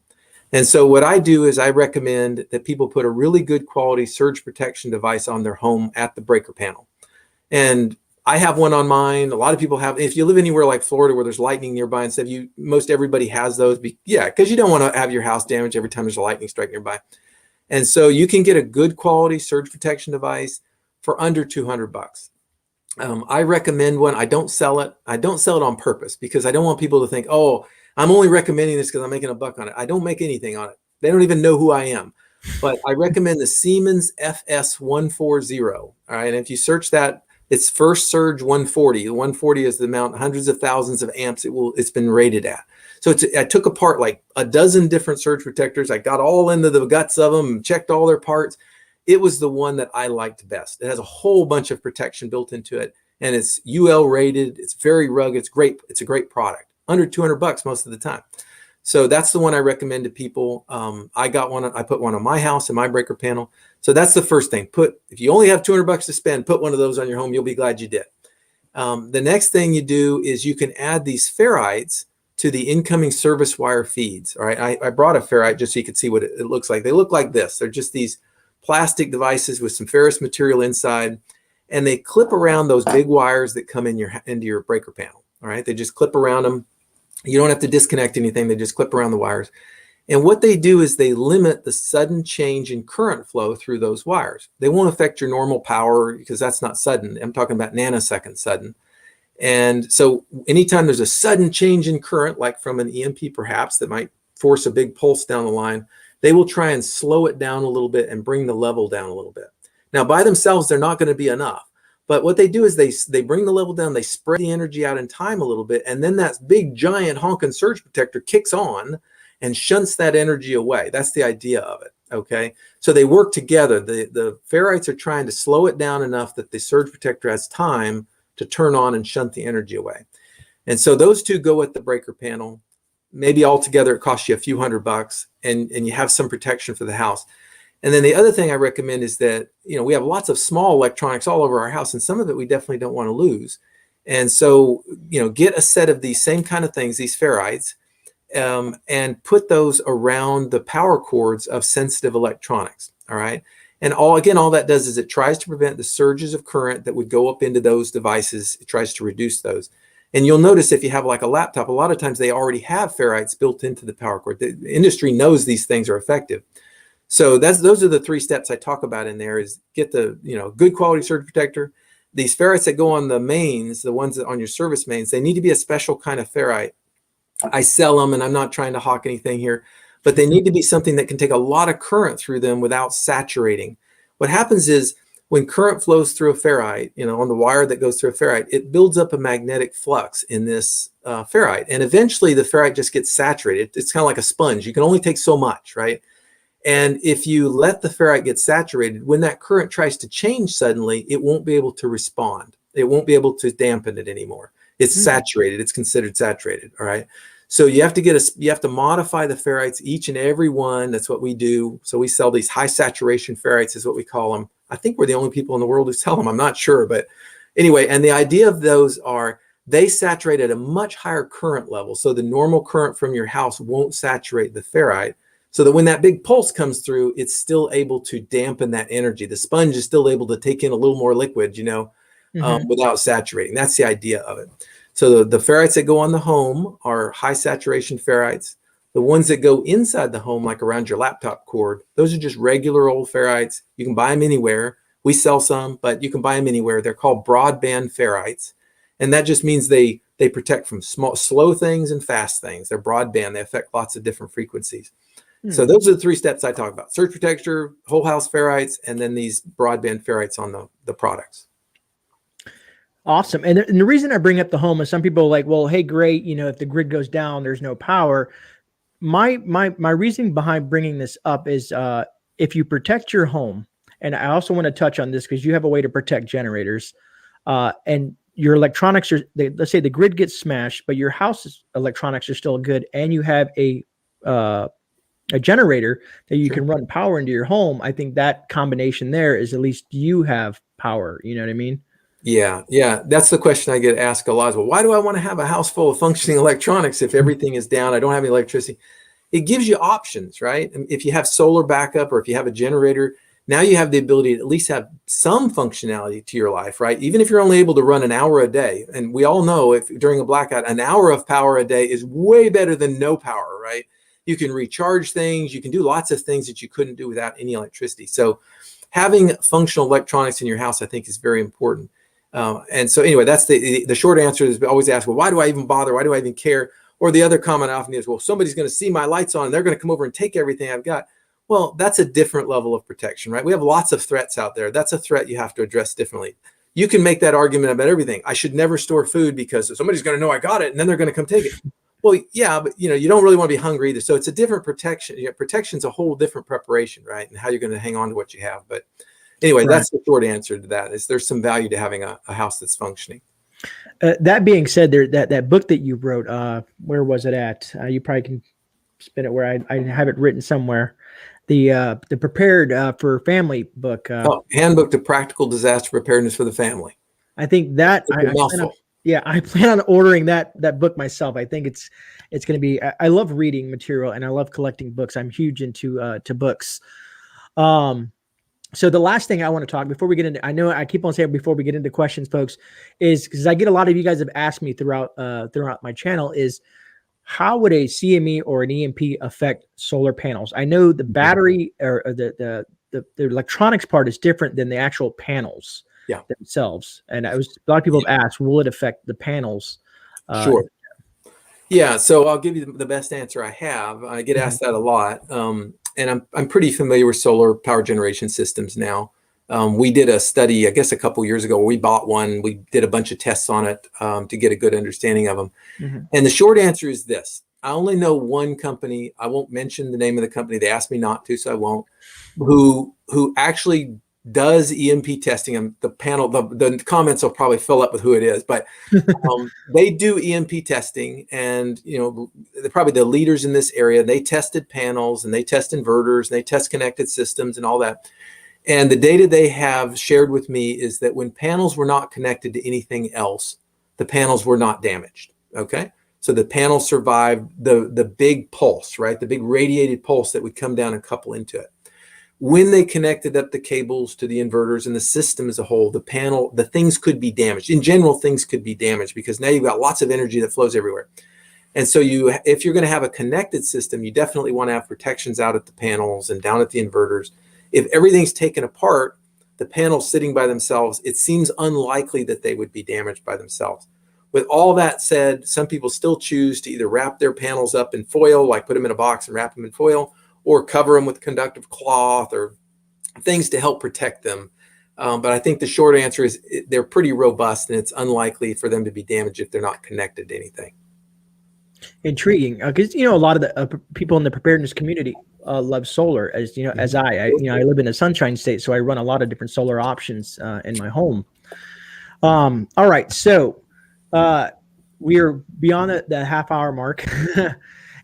And so what I do is I recommend that people put a really good quality surge protection device on their home at the breaker panel. And I have one on mine. A lot of people have. If you live anywhere like Florida where there's lightning nearby and stuff, most everybody has those. Because you don't want to have your house damaged every time there's a lightning strike nearby. And so you can get a good quality surge protection device for under $200. I recommend one. I don't sell it. I don't sell it on purpose because I don't want people to think, oh, I'm only recommending this because I'm making a buck on it. I don't make anything on it. They don't even know who I am. But I recommend the Siemens FS140. All right. And if you search that, it's First Surge 140. The 140 is the amount, hundreds of thousands of amps it's been rated at. So I took apart like a dozen different surge protectors. I got all into the guts of them and checked all their parts. It was the one that I liked best. It has a whole bunch of protection built into it, and it's UL rated. It's very rugged. It's great. It's a great product. Under $200 most of the time. So that's the one I recommend to people. I got one. I put one on my house and my breaker panel. So that's the first thing. If you only have $200 to spend, put one of those on your home. You'll be glad you did. The next thing you do is you can add these ferrites to the incoming service wire feeds. All right, I brought a ferrite just so you could see what it looks like. They look like this. They're just these plastic devices with some ferrous material inside, and they clip around those big wires that come into your breaker panel. All right, they just clip around them. You don't have to disconnect anything. They just clip around the wires. And what they do is they limit the sudden change in current flow through those wires. They won't affect your normal power because that's not sudden. I'm talking about nanosecond sudden. And so anytime there's a sudden change in current, like from an EMP perhaps, that might force a big pulse down the line, they will try and slow it down a little bit and bring the level down a little bit. Now, by themselves, they're not going to be enough. But what they do is they bring the level down, they spread the energy out in time a little bit, and then that big giant honking surge protector kicks on and shunts that energy away. That's the idea of it, okay? So they work together. The ferrites are trying to slow it down enough that the surge protector has time to turn on and shunt the energy away. And so those two go with the breaker panel. Maybe altogether it costs you a few $100, and you have some protection for the house. And then the other thing I recommend is that, we have lots of small electronics all over our house, and some of it we definitely don't want to lose. And so, get a set of these same kind of things, these ferrites, and put those around the power cords of sensitive electronics. All right. And all that does is it tries to prevent the surges of current that would go up into those devices. It tries to reduce those. And you'll notice if you have like a laptop, a lot of times they already have ferrites built into the power cord. The industry knows these things are effective. So those are the 3 steps I talk about in there: is get the good quality surge protector. These ferrites that go on the mains, the ones that on your service mains, they need to be a special kind of ferrite. I sell them, and I'm not trying to hawk anything here, but they need to be something that can take a lot of current through them without saturating. What happens is when current flows through a ferrite, on the wire that goes through a ferrite, it builds up a magnetic flux in this ferrite. And eventually the ferrite just gets saturated. It's kind of like a sponge. You can only take so much, right? And if you let the ferrite get saturated, when that current tries to change suddenly, it won't be able to respond. It won't be able to dampen it anymore. It's saturated. It's considered saturated. All right. So you have to modify the ferrites, each and every one. That's what we do. So we sell these high saturation ferrites, is what we call them. I think we're the only people in the world who sell them. I'm not sure, but anyway. And the idea of those are they saturate at a much higher current level. So the normal current from your house won't saturate the ferrite, so that when that big pulse comes through, it's still able to dampen that energy. The sponge is still able to take in a little more liquid, without saturating. That's the idea of it. So the ferrites that go on the home are high saturation ferrites. The ones that go inside the home, like around your laptop cord, those are just regular old ferrites. You can buy them anywhere. We sell some, but you can buy them anywhere. They're called broadband ferrites. And that just means they protect from slow things and fast things. They're broadband. They affect lots of different frequencies. So those are the 3 steps I talk about: surge protector, whole house ferrites, and then these broadband ferrites on the products. Awesome. And the reason I bring up the home is some people are like, well, hey, great. If the grid goes down, there's no power. My reasoning behind bringing this up is if you protect your home, and I also want to touch on this because you have a way to protect generators, and your electronics let's say the grid gets smashed, but your house's electronics are still good, and you have a generator that you can run power into your home. I think that combination there is at least you have power. You know what I mean? Yeah. That's the question I get asked a lot. Well, why do I want to have a house full of functioning electronics if everything is down? I don't have any electricity. It gives you options, right? And if you have solar backup, or if you have a generator, now you have the ability to at least have some functionality to your life, right? Even if you're only able to run an hour a day. And we all know if during a blackout, an hour of power a day is way better than no power, right? You can recharge things. You can do lots of things that you couldn't do without any electricity. So having functional electronics in your house, I think, is very important. And so anyway, that's the short answer is always ask, well, why do I even bother? Why do I even care? Or the other comment often is, well, somebody's going to see my lights on and they're going to come over and take everything I've got. Well, that's a different level of protection, right? We have lots of threats out there. That's a threat you have to address differently. You can make that argument about everything. I should never store food because somebody's going to know I got it and then they're going to come take it. Well, yeah, but you don't really want to be hungry either. So it's a different protection. Protection's a whole different preparation, right? And how you're going to hang on to what you have. But anyway, that's the short answer to that. Is there's some value to having a house that's functioning. That being said, that book that you wrote, where was it at? You probably can spin it where I have it written somewhere. The Prepared for Family book. Handbook to Practical Disaster Preparedness for the Family. I think that It's a mouthful. I plan on ordering that book myself. I think it's going to be. I love reading material and I love collecting books. I'm huge into to books. So the last thing I want to talk before we get into, I know I keep on saying before we get into questions, folks, is because I get a lot of you guys have asked me throughout my channel is how would a CME or an EMP affect solar panels? I know the battery or the electronics part is different than the actual panels themselves. And a lot of people have asked, will it affect the panels? Sure. Yeah. So I'll give you the best answer I have. I get asked that a lot. And I'm pretty familiar with solar power generation systems now. We did a study, I guess, a couple years ago. We bought one. We did a bunch of tests on it to get a good understanding of them. And the short answer is this. I only know one company. I won't mention the name of the company. They asked me not to, so I won't. Who actually does EMP testing. And the panel, the comments will probably fill up with who it is, but they do EMP testing, and they're probably the leaders in this area. They tested panels and they test inverters and they test connected systems and all that. And the data they have shared with me is that when panels were not connected to anything else, the panels were not damaged. Okay. So the panels survived the big pulse, right? The big radiated pulse that would come down and couple into it. When they connected up the cables to the inverters and the system as a whole, the things could be damaged. In general, things could be damaged because now you've got lots of energy that flows everywhere. And so if you're going to have a connected system, you definitely want to have protections out at the panels and down at the inverters. If everything's taken apart, the panels sitting by themselves, it seems unlikely that they would be damaged by themselves. With all that said, some people still choose to either wrap their panels up in foil, like put them in a box and wrap them in foil, or cover them with conductive cloth or things to help protect them. But I think the short answer is they're pretty robust, and it's unlikely for them to be damaged if they're not connected to anything. Intriguing, because a lot of the people in the preparedness community love solar, as as I live in a sunshine state, so I run a lot of different solar options in my home. All right, so we are beyond the half-hour mark.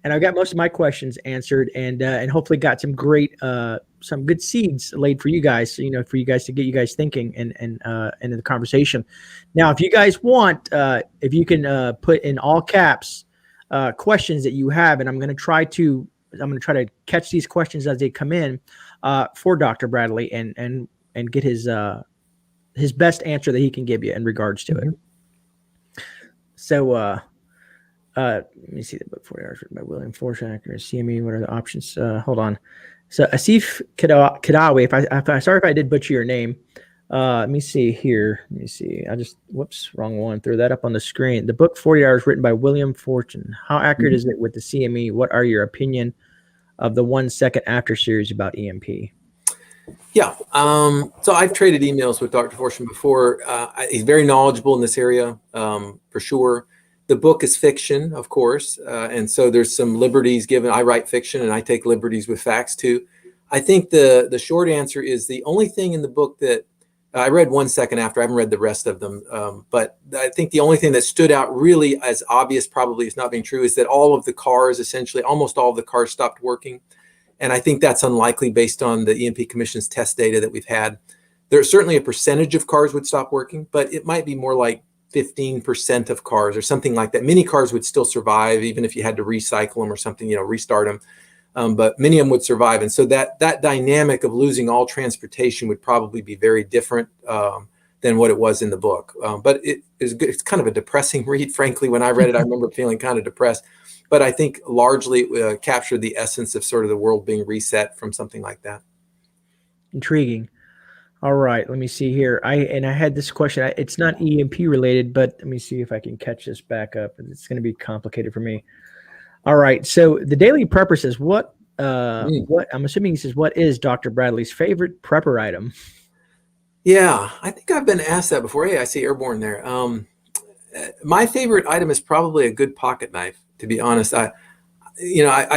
And I've got most of my questions answered, and hopefully got some great, some good seeds laid for you guys. For you guys to get you guys thinking and in the conversation. Now, if you guys want, if you can put in all caps questions that you have, and I'm going to try to catch these questions as they come in for Dr. Bradley and get his best answer that he can give you in regards to it. So. Let me see the book 40 hours written by William Forsythe, CME. What are the options? Hold on. So Asif Kadawi, sorry if I did butcher your name. Let me see here. Let me see. Whoops, wrong one. Throw that up on the screen. The book 40 hours written by William Fortune. How accurate is it with the CME? What are your opinion of the 1 second after series about EMP? Yeah. So I've traded emails with Dr. Fortune before. He's very knowledgeable in this area, for sure. The book is fiction, of course, and so there's some liberties given. I write fiction, and I take liberties with facts too. I think the short answer is the only thing in the book that I read 1 second after. I haven't read the rest of them, but I think the only thing that stood out really as obvious, probably is not being true, is that all of the cars, essentially almost all of the cars, stopped working, and I think that's unlikely based on the EMP Commission's test data that we've had. There's certainly a percentage of cars would stop working, but it might be more like 15% of cars or something like that. Many cars would still survive, even if you had to recycle them or something, restart them. But many of them would survive. And so that dynamic of losing all transportation would probably be very different than what it was in the book. But it's kind of a depressing read, frankly. When I read it, I remember feeling kind of depressed. But I think largely captured the essence of sort of the world being reset from something like that. Intriguing. All right, let me see here. I had this question. It's not EMP related, but let me see if I can catch this back up. It's going to be complicated for me. All right, so the Daily Prepper says, what I'm assuming he says, what is Dr. Bradley's favorite prepper item? Yeah, I think I've been asked that before. Hey, I see Airborne there. My favorite item is probably a good pocket knife, to be honest. I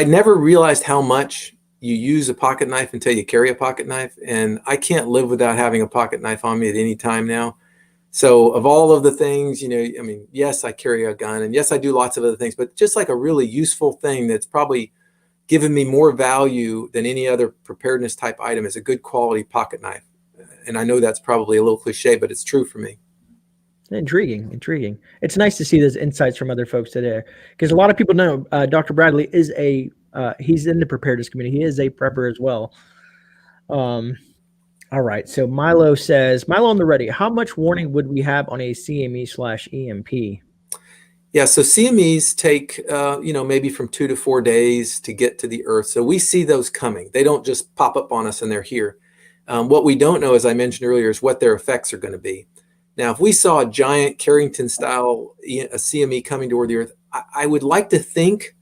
never realized how much you use a pocket knife until you carry a pocket knife. And I can't live without having a pocket knife on me at any time now. So of all of the things, yes, I carry a gun, and yes, I do lots of other things, but just like a really useful thing that's probably given me more value than any other preparedness type item is a good quality pocket knife. And I know that's probably a little cliche, but it's true for me. Intriguing. It's nice to see those insights from other folks today, because a lot of people know Dr. Bradley is he's in the preparedness community. He is a prepper as well. All right. So Milo says, Milo on the ready, how much warning would we have on a CME/EMP? Yeah, so CMEs take, maybe from 2 to 4 days to get to the Earth. So we see those coming. They don't just pop up on us and they're here. What we don't know, as I mentioned earlier, is what their effects are going to be. Now, if we saw a giant Carrington-style a CME coming toward the Earth, I would like to think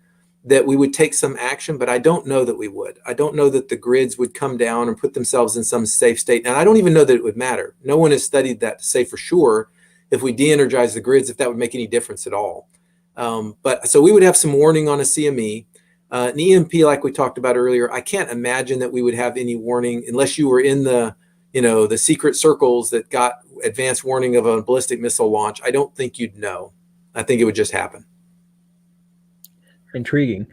that we would take some action, but I don't know that we would. I don't know that the grids would come down and put themselves in some safe state. And I don't even know that it would matter. No one has studied that to say for sure if we de-energize the grids, if that would make any difference at all. But so we would have some warning on a CME. An EMP, like we talked about earlier, I can't imagine that we would have any warning unless you were in the secret circles that got advanced warning of a ballistic missile launch. I don't think you'd know. I think it would just happen. Intriguing.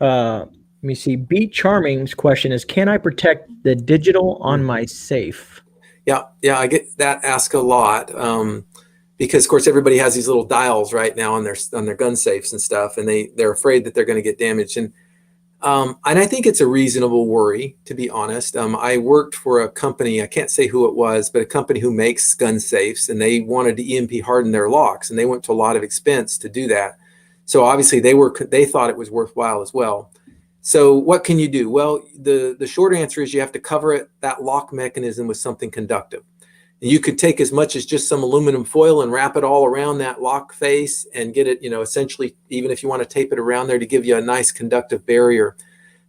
Let me see. B Charming's question is, can I protect the digital on my safe? Yeah, I get that asked a lot. Because of course everybody has these little dials right now on their gun safes and stuff, and they're afraid that they're going to get damaged. And I think it's a reasonable worry, to be honest. I worked for a company, I can't say who it was, but a company who makes gun safes, and they wanted to EMP harden their locks, and they went to a lot of expense to do that. So obviously they thought it was worthwhile as well. So what can you do? Well, the short answer is you have to cover that lock mechanism with something conductive. You could take as much as just some aluminum foil and wrap it all around that lock face and get it, essentially, even if you want to tape it around there to give you a nice conductive barrier.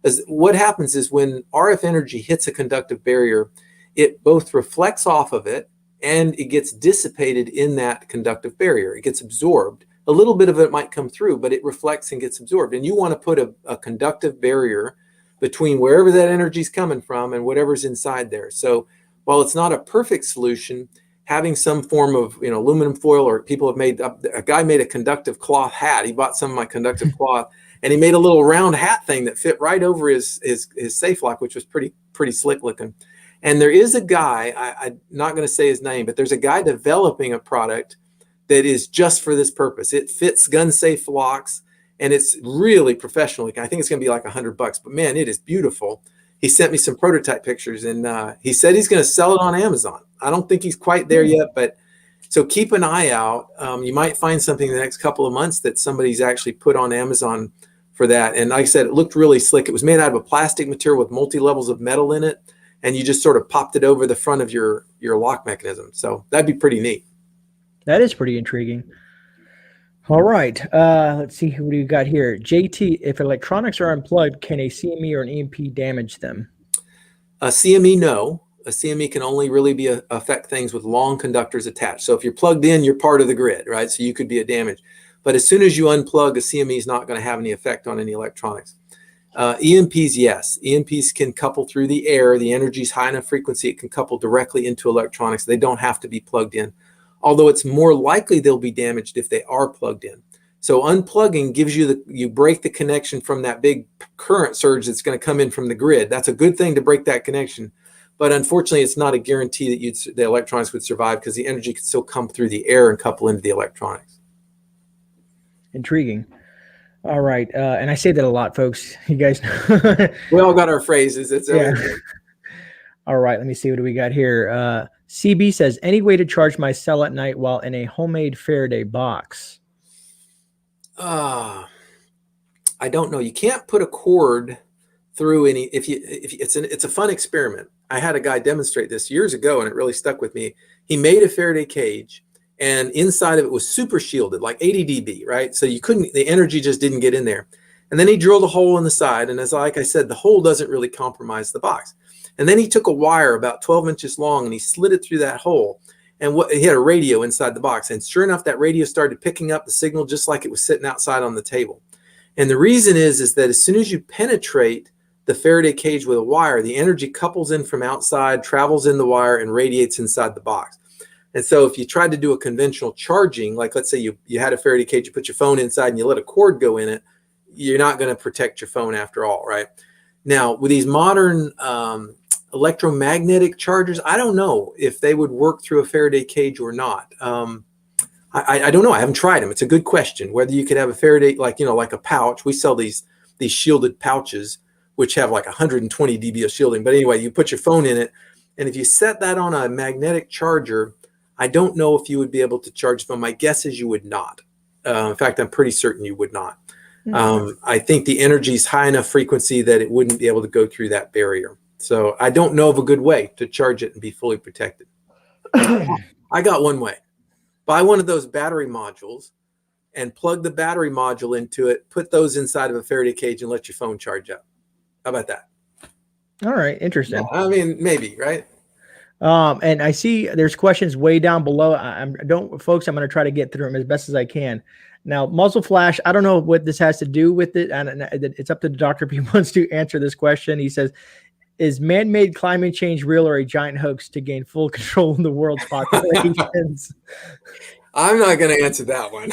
As what happens is when RF energy hits a conductive barrier, it both reflects off of it and it gets dissipated in that conductive barrier. It gets absorbed. A little bit of it might come through, but it reflects and gets absorbed. And you want to put a conductive barrier between wherever that energy is coming from and whatever's inside there. So while it's not a perfect solution, having some form of aluminum foil, or people have made a guy made a conductive cloth hat. He bought some of my conductive cloth, and he made a little round hat thing that fit right over his safe lock, which was pretty slick looking. And there is a guy, I'm not going to say his name, but there's a guy developing a product that is just for this purpose. It fits gun safe locks, and it's really professional. I think it's going to be like $100, but man, it is beautiful. He sent me some prototype pictures, and he said he's going to sell it on Amazon. I don't think he's quite there yet, but so keep an eye out. You might find something in the next couple of months that somebody's actually put on Amazon for that. And like I said, it looked really slick. It was made out of a plastic material with multi-levels of metal in it, and you just sort of popped it over the front of your lock mechanism. So that'd be pretty neat. That is pretty intriguing. All right. Let's see what we got here. JT, if electronics are unplugged, can a CME or an EMP damage them? A CME, no. A CME can only really affect things with long conductors attached. So if you're plugged in, you're part of the grid, right? So you could be a damage. But as soon as you unplug, a CME is not going to have any effect on any electronics. EMPs, yes. EMPs can couple through the air. The energy is high enough frequency, it can couple directly into electronics. They don't have to be plugged in. Although it's more likely they'll be damaged if they are plugged in. So unplugging gives you break the connection from that big current surge that's going to come in from the grid. That's a good thing to break that connection. But unfortunately, it's not a guarantee that the electronics would survive, because the energy could still come through the air and couple into the electronics. Intriguing. All right. And I say that a lot, folks. You guys know. We all got our phrases. It's yeah. All right. Let me see. What do we got here? CB says, any way to charge my cell at night while in a homemade Faraday box? I don't know. You can't put a cord through any. It's a fun experiment. I had a guy demonstrate this years ago, and it really stuck with me. He made a Faraday cage, and inside of it was super shielded, like 80 dB, right? So the energy just didn't get in there. And then he drilled a hole in the side, and like I said, the hole doesn't really compromise the box. And then he took a wire about 12 inches long and he slid it through that hole. And he had a radio inside the box. And sure enough, that radio started picking up the signal just like it was sitting outside on the table. And the reason is that as soon as you penetrate the Faraday cage with a wire, the energy couples in from outside, travels in the wire, and radiates inside the box. And so if you tried to do a conventional charging, like let's say you had a Faraday cage, you put your phone inside and you let a cord go in it, you're not going to protect your phone after all, right? Now, with these modern electromagnetic chargers, I don't know if they would work through a Faraday cage or not. I don't know. I haven't tried them. It's a good question. Whether you could have a Faraday, like, like a pouch. We sell these shielded pouches, which have like 120 dB of shielding. But anyway, you put your phone in it, and if you set that on a magnetic charger, I don't know if you would be able to charge them. My guess is you would not. In fact, I'm pretty certain you would not. I think the energy is high enough frequency that it wouldn't be able to go through that barrier. So I don't know of a good way to charge it and be fully protected. I got one way. Buy one of those battery modules and plug the battery module into it, put those inside of a Faraday cage and let your phone charge up. How about that? All right. Interesting. Yeah, I mean, maybe, right? And I see there's questions way down below. Folks, I'm going to try to get through them as best as I can. Now, muzzle flash, I don't know what this has to do with it. And it's up to the doctor if he wants to answer this question. He says, is man-made climate change real or a giant hoax to gain full control of the world's populations? I'm not going to answer that one.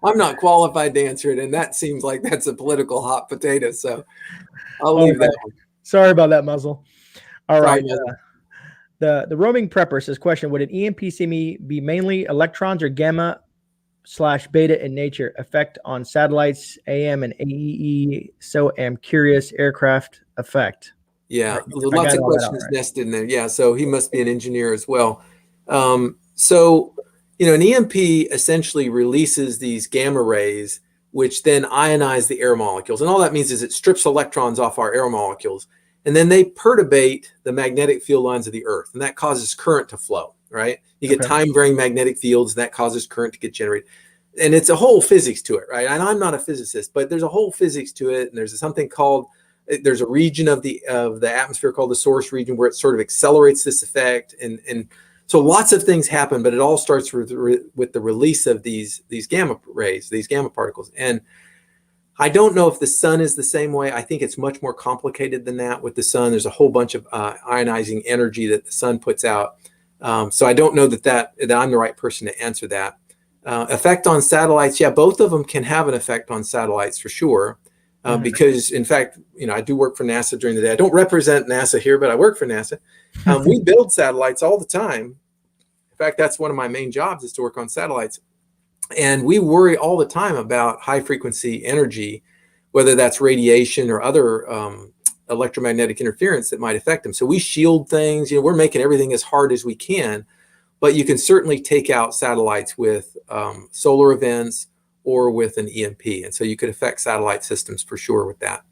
I'm not qualified to answer it. And that seems like that's a political hot potato. So I'll leave that one. Sorry about that, muzzle. All Sorry, right. The roaming prepper says, question, would an EMP CME be mainly electrons or gamma/beta in nature, effect on satellites, AM and AEE? So I'm curious, aircraft effect. Yeah, lots of questions nested in there. Yeah, so he must be an engineer as well. So, an EMP essentially releases these gamma rays, which then ionize the air molecules. And all that means is it strips electrons off our air molecules. And then they perturbate the magnetic field lines of the Earth. And that causes current to flow, right? You get time-varying magnetic fields, and that causes current to get generated. And it's a whole physics to it, right? And I'm not a physicist, but there's a whole physics to it. And there's something called, there's a region of the atmosphere called the source region where it sort of accelerates this effect. And so lots of things happen, but it all starts with the release of these gamma rays, these gamma particles. And I don't know if the sun is the same way. I think it's much more complicated than that with the sun. There's a whole bunch of ionizing energy that the sun puts out. So I don't know that I'm the right person to answer that. Effect on satellites, yeah, both of them can have an effect on satellites for sure. Because in fact, I do work for NASA during the day. I don't represent NASA here, but I work for NASA. We build satellites all the time. In fact, that's one of my main jobs is to work on satellites. And we worry all the time about high frequency energy, whether that's radiation or other electromagnetic interference that might affect them. So we shield things, we're making everything as hard as we can, but you can certainly take out satellites with solar events or with an EMP. And so you could affect satellite systems for sure with that.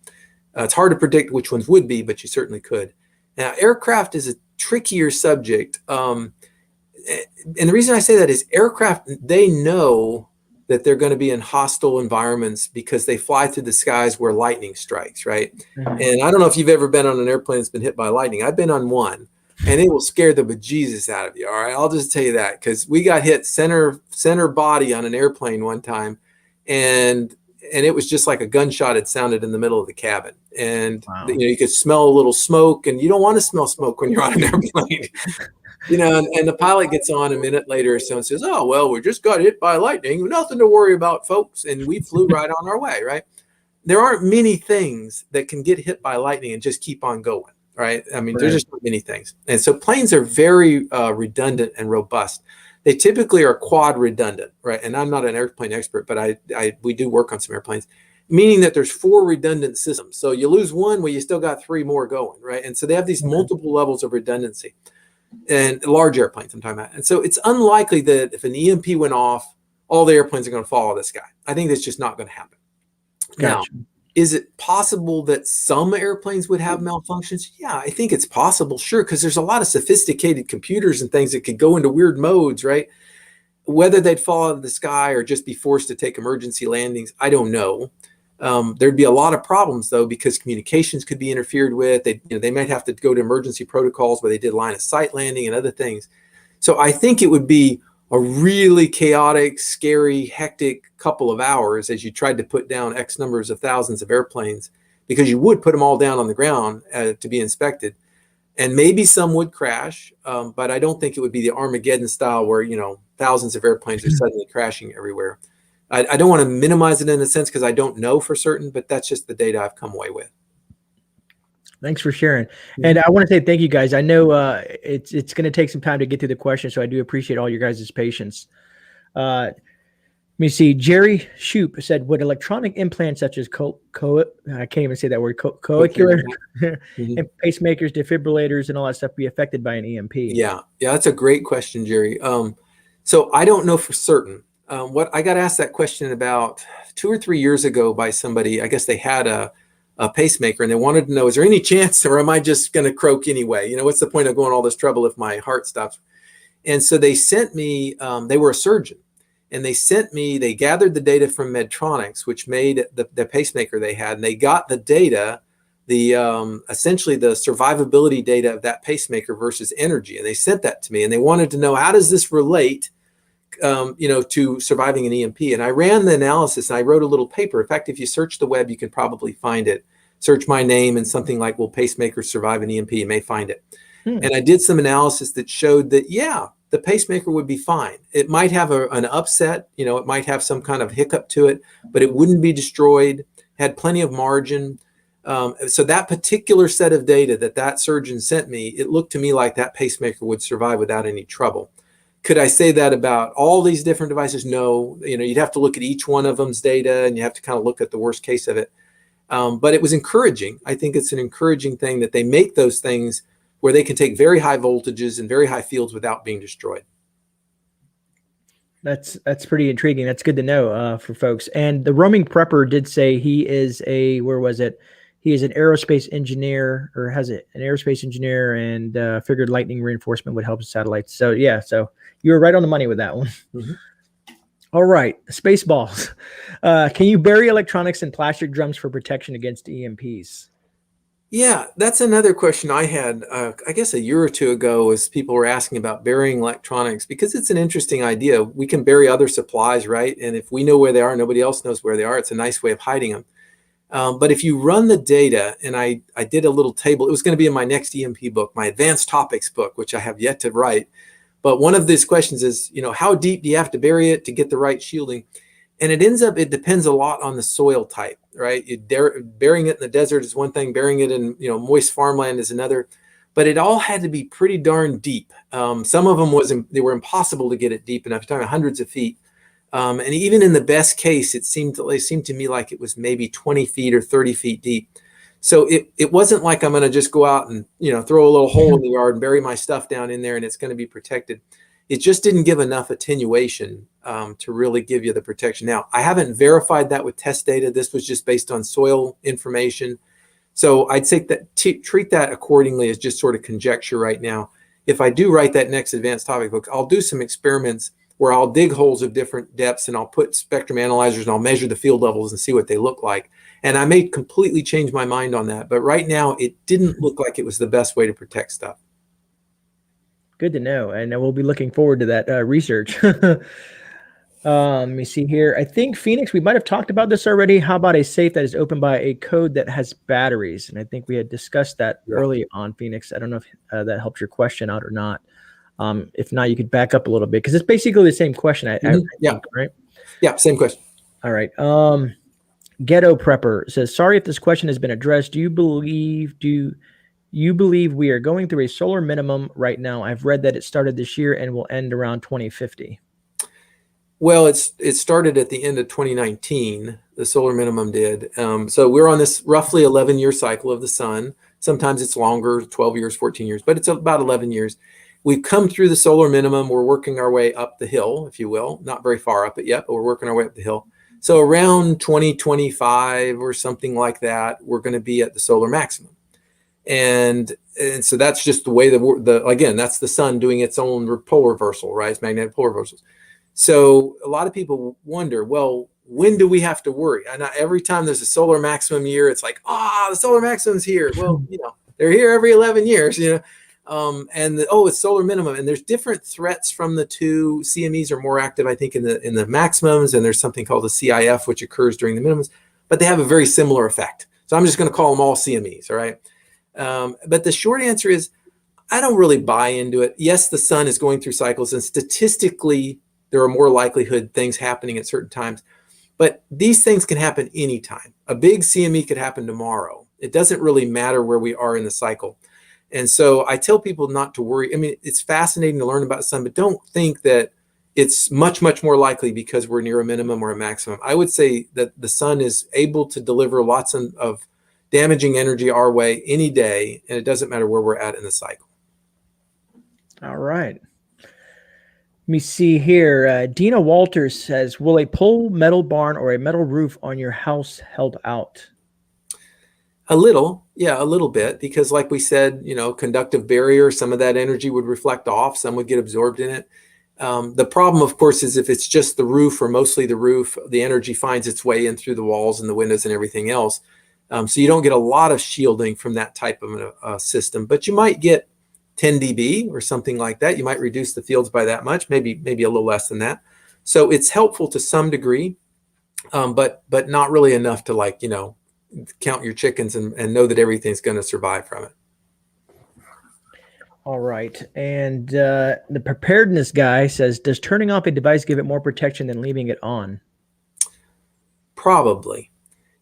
It's hard to predict which ones would be, but you certainly could. Now, aircraft is a trickier subject. And the reason I say that is aircraft, they know that they're going to be in hostile environments because they fly through the skies where lightning strikes, right? And I don't know if you've ever been on an airplane that's been hit by lightning. I've been on one, and it will scare the bejesus out of you, all right? I'll just tell you that, because we got hit center body on an airplane one time, and it was just like a gunshot had sounded in the middle of the cabin. And you could smell a little smoke, and you don't want to smell smoke when you're on an airplane. And the pilot gets on a minute later or so and says, oh, well, we just got hit by lightning. Nothing to worry about, folks. And we flew right on our way, right? There aren't many things that can get hit by lightning and just keep on going, right? I mean, there's just not many things. And so planes are very redundant and robust. They typically are quad redundant, right? And I'm not an airplane expert, but we do work on some airplanes, meaning that there's 4 redundant systems. So you lose one, well, you still got 3 more going, right? And so they have these multiple levels of redundancy. And large airplanes I'm talking about. And so it's unlikely that if an EMP went off, all the airplanes are going to fall out of the sky. I think that's just not going to happen. Gotcha. Now, is it possible that some airplanes would have malfunctions? Yeah, I think it's possible, sure, because there's a lot of sophisticated computers and things that could go into weird modes, right? Whether they'd fall out of the sky or just be forced to take emergency landings, I don't know. There'd be a lot of problems, though, because communications could be interfered with. They might have to go to emergency protocols where they did line of sight landing and other things. So I think it would be a really chaotic, scary, hectic couple of hours as you tried to put down X numbers of thousands of airplanes, because you would put them all down on the ground to be inspected. And maybe some would crash, but I don't think it would be the Armageddon style where, thousands of airplanes are suddenly crashing everywhere. I don't want to minimize it in a sense because I don't know for certain, but that's just the data I've come away with. Thanks for sharing. And I want to say thank you guys. I know it's going to take some time to get through the questions, so I do appreciate all your guys' patience. Let me see. Jerry Shoup said, would electronic implants such as I can't even say that word, coagular and pacemakers, defibrillators, and all that stuff be affected by an EMP? Yeah, that's a great question, Jerry. So I don't know for certain. What I got asked that question about 2 or 3 years ago by somebody. I guess they had a pacemaker and they wanted to know, is there any chance, or am I just going to croak anyway? You know, what's the point of going all this trouble if my heart stops? And so they sent me, they were a surgeon, and they gathered the data from Medtronics, which made the pacemaker they had, and they got the data, essentially the survivability data of that pacemaker versus energy. And they sent that to me, and they wanted to know, how does this relate, to surviving an EMP? And I ran the analysis, and I wrote a little paper. In fact, if you search the web, you can probably find it. Search my name and something like, will pacemakers survive an EMP? You may find it. And I did some analysis that showed that, yeah, the pacemaker would be fine. It might have an upset, it might have some kind of hiccup to it, but it wouldn't be destroyed, had plenty of margin. So that particular set of data that surgeon sent me, it looked to me like that pacemaker would survive without any trouble. Could I say that about all these different devices? No. You'd have to look at each one of them's data, and you have to kind of look at the worst case of it. But it was encouraging. I think it's an encouraging thing that they make those things where they can take very high voltages and very high fields without being destroyed. That's pretty intriguing. That's good to know for folks. And the roaming prepper did say he is he is an aerospace engineer, or has an aerospace engineer, and figured lightning reinforcement would help his satellites. So yeah, so you were right on the money with that one. All right, space balls. Can you bury electronics in plastic drums for protection against EMPs? Yeah, that's another question I had, I guess a year or two ago, as people were asking about burying electronics, because it's an interesting idea. We can bury other supplies, right? And if we know where they are, nobody else knows where they are. It's a nice way of hiding them. But if you run the data, and I did a little table, it was going to be in my next EMP book, my advanced topics book, which I have yet to write. But one of these questions is, how deep do you have to bury it to get the right shielding? And it depends a lot on the soil type, right? Burying it in the desert is one thing, burying it in moist farmland is another, but it all had to be pretty darn deep. Some of them they were impossible to get it deep enough. You're talking hundreds of feet. And even in the best case, it seemed to me like it was maybe 20 feet or 30 feet deep. So it wasn't like I'm going to just go out and throw a little hole in the yard and bury my stuff down in there and it's going to be protected. It just didn't give enough attenuation to really give you the protection. Now, I haven't verified that with test data. This was just based on soil information. So I'd say that treat that accordingly as just sort of conjecture right now. If I do write that next advanced topic book, I'll do some experiments where I'll dig holes of different depths and I'll put spectrum analyzers and I'll measure the field levels and see what they look like. And I may completely change my mind on that. But right now, it didn't look like it was the best way to protect stuff. Good to know, and we'll be looking forward to that research. Let me see here. I think Phoenix, we might have talked about this already. How about a safe that is opened by a code that has batteries? And I think we had discussed that early on, Phoenix. I don't know if that helps your question out or not. If not, you could back up a little bit because it's basically the same question. I think, right? Yeah, same question. All right. Ghetto Prepper says, sorry if this question has been addressed. Do you believe we are going through a solar minimum right now? I've read that it started this year and will end around 2050. Well, it started at the end of 2019. The solar minimum did. So we're on this roughly 11-year cycle of the sun. Sometimes it's longer, 12 years, 14 years, but it's about 11 years. We've come through the solar minimum. We're working our way up the hill, if you will. Not very far up it yet, but we're working our way up the hill. So around 2025 or something like that, we're going to be at the solar maximum. And so that's just the way again, that's the sun doing its own pole reversal, right? It's magnetic pole reversals. So a lot of people wonder, well, when do we have to worry? And every time there's a solar maximum year, it's like, the solar maximum's here. Well, they're here every 11 years, it's solar minimum. And there's different threats from the two. CMEs are more active, I think, in the maximums, and there's something called the CIF, which occurs during the minimums, but they have a very similar effect. So I'm just going to call them all CMEs, all right? But the short answer is, I don't really buy into it. Yes, the sun is going through cycles, and statistically, there are more likelihood things happening at certain times. But these things can happen anytime. A big CME could happen tomorrow. It doesn't really matter where we are in the cycle. And so I tell people not to worry. I mean, it's fascinating to learn about the sun, but don't think that it's much, much more likely because we're near a minimum or a maximum. I would say that the sun is able to deliver lots of damaging energy our way any day, and it doesn't matter where we're at in the cycle. All right. Let me see here. Dina Walters says, will a pole metal barn or a metal roof on your house help out? A little, yeah, a little bit, because like we said, you know, conductive barrier, some of that energy would reflect off, some would get absorbed in it. The problem, of course, is if it's just the roof or mostly the roof, the energy finds its way in through the walls and the windows and everything else. So you don't get a lot of shielding from that type of a system, but you might get 10 dB or something like that. You might reduce the fields by that much, maybe a little less than that. So it's helpful to some degree, but not really enough to, like, you know, count your chickens and know that everything's going to survive from it. All right. And the preparedness guy says, does turning off a device give it more protection than leaving it on? Probably.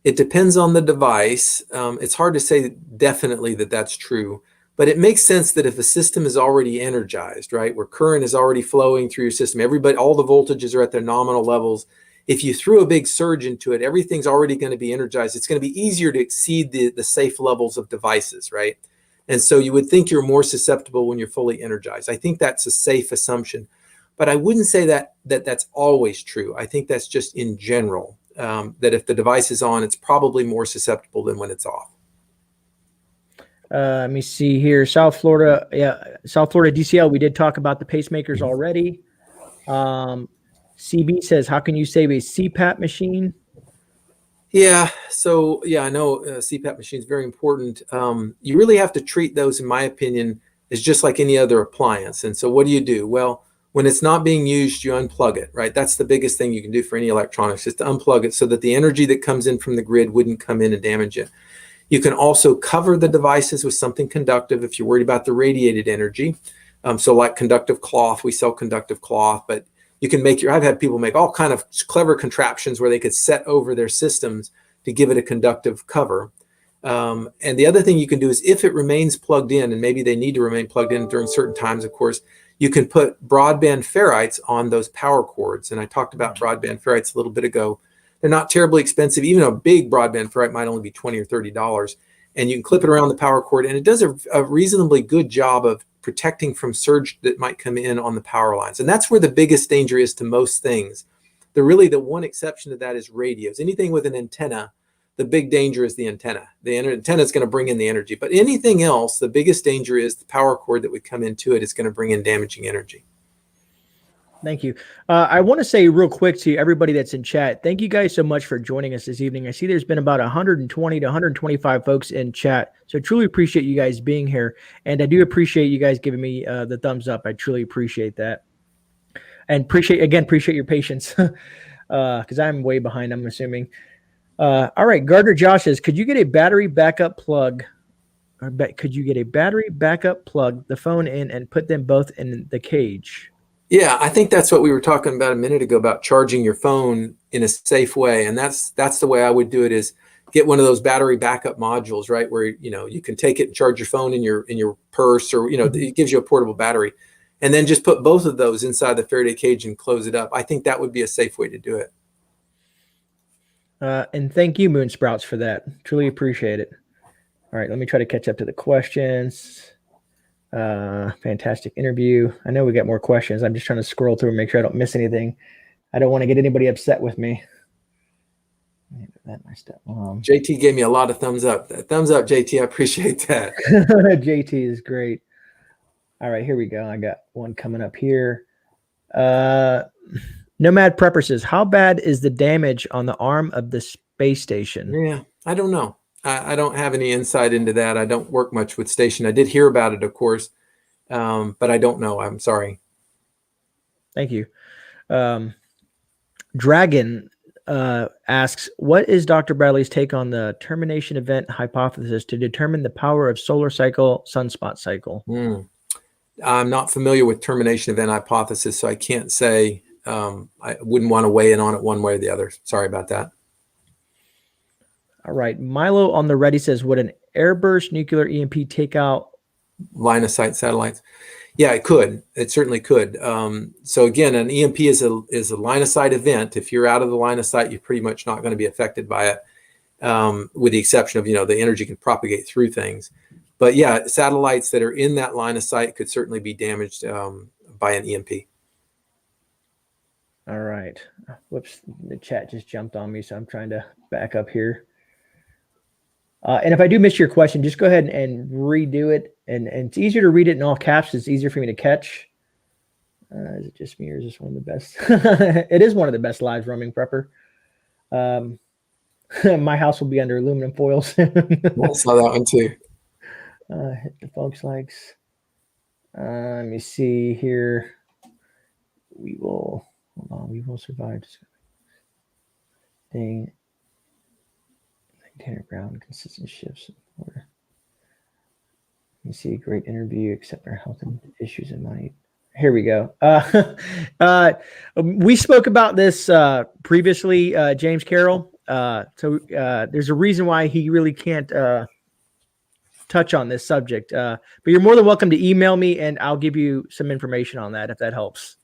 It depends on the device. It's hard to say definitely that that's true, but it makes sense that if a system is already energized, right, where current is already flowing through your system, everybody, all the voltages are at their nominal levels. If you threw a big surge into it, everything's already going to be energized. It's going to be easier to exceed the safe levels of devices, right? And so you would think you're more susceptible when you're fully energized. I think that's a safe assumption, but I wouldn't say that's always true. I think that's just in general, that if the device is on, it's probably more susceptible than when it's off. Let me see here. South Florida DCL, we did talk about the pacemakers already. CB says, how can you save a CPAP machine? Yeah, so yeah, I know CPAP machine is very important. You really have to treat those, in my opinion, as just like any other appliance. And so what do? Well, when it's not being used, you unplug it, right? That's the biggest thing you can do for any electronics, is to unplug it so that the energy that comes in from the grid wouldn't come in and damage it. You can also cover the devices with something conductive if you're worried about the radiated energy. So like conductive cloth, we sell conductive cloth, but you can make I've had people make all kind of clever contraptions where they could set over their systems to give it a conductive cover. And the other thing you can do is, if it remains plugged in, and maybe they need to remain plugged in during certain times, of course, you can put broadband ferrites on those power cords. And I talked about broadband ferrites a little bit ago. They're not terribly expensive. Even a big broadband ferrite might only be $20 or $30. And you can clip it around the power cord, and it does a reasonably good job of protecting from surge that might come in on the power lines. And that's where the biggest danger is to most things. The one exception to that is radios. Anything with an antenna, the big danger is the antenna. The antenna is going to bring in the energy. But anything else, the biggest danger is the power cord that would come into it is going to bring in damaging energy. Thank you. I want to say real quick to everybody that's in chat, thank you guys so much for joining us this evening. I see there's been about 120 to 125 folks in chat. So I truly appreciate you guys being here. And I do appreciate you guys giving me the thumbs up. I truly appreciate that. And appreciate your patience, because I'm way behind, I'm assuming. All right, Gardner Josh says, could you get a battery backup plug? Could you get a battery backup plug the phone in and put them both in the cage? Yeah, I think that's what we were talking about a minute ago, about charging your phone in a safe way. And that's the way I would do it, is get one of those battery backup modules, right? Where, you know, you can take it and charge your phone in your purse, or, you know, it gives you a portable battery, and then just put both of those inside the Faraday cage and close it up. I think that would be a safe way to do it. And thank you, Moon Sprouts, for that. Truly appreciate it. All right, let me try to catch up to the questions. Fantastic interview. I know we got more questions. I'm just trying to scroll through and make sure I don't miss anything. I don't want to get anybody upset with me. That my step mom. JT gave me a lot of thumbs up. Thumbs up, JT. I appreciate that. JT is great. All right, here we go. I got one coming up here. Nomad Prepper says, how bad is the damage on the arm of the space station? Yeah, I don't know. I don't have any insight into that. I don't work much with station. I did hear about it, of course, but I don't know. I'm sorry. Thank you. Dragon asks, what is Dr. Bradley's take on the termination event hypothesis to determine the power of solar cycle, sunspot cycle? I'm not familiar with termination event hypothesis, so I can't say. I wouldn't want to weigh in on it one way or the other. Sorry about that. All right. Milo on the ready says, would an airburst nuclear EMP take out line of sight satellites? Yeah, it could. It certainly could. So again, an EMP is a line of sight event. If you're out of the line of sight, you're pretty much not going to be affected by it, with the exception of, the energy can propagate through things. But yeah, satellites that are in that line of sight could certainly be damaged by an EMP. All right. Whoops. The chat just jumped on me, so I'm trying to back up here. And if I do miss your question, just go ahead and redo it. And it's easier to read it in all caps. It's easier for me to catch. Is it just me or is this one of the best? It is one of the best lives, Roaming Prepper. My house will be under aluminum foil soon. I saw that one too. Hit the folks likes. Let me see here. We will survive. Dang. Maintain ground, consistent shifts. Let me see. Great interview, except for health issues in mind. Here we go. We spoke about this previously, James Carroll. So there's a reason why he really can't touch on this subject. But you're more than welcome to email me, and I'll give you some information on that if that helps.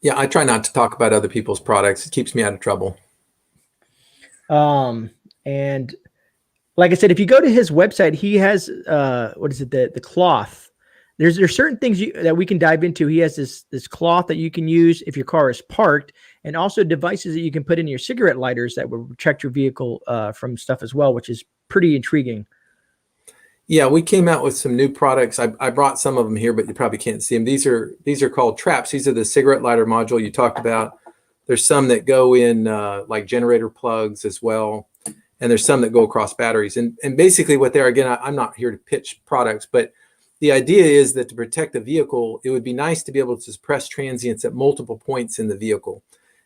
Yeah, I try not to talk about other people's products. It keeps me out of trouble. And like I said, if you go to his website, he has what is it? The cloth. There's certain things that we can dive into. He has this cloth that you can use if your car is parked, and also devices that you can put in your cigarette lighters that will protect your vehicle from stuff as well, which is pretty intriguing. Yeah, we came out with some new products. I brought some of them here, but you probably can't see them. These are called traps. These are the cigarette lighter module you talked about. There's some that go in like generator plugs as well. And there's some that go across batteries. And basically what they're, again, I'm not here to pitch products, but the idea is that to protect the vehicle, it would be nice to be able to suppress transients at multiple points in the vehicle.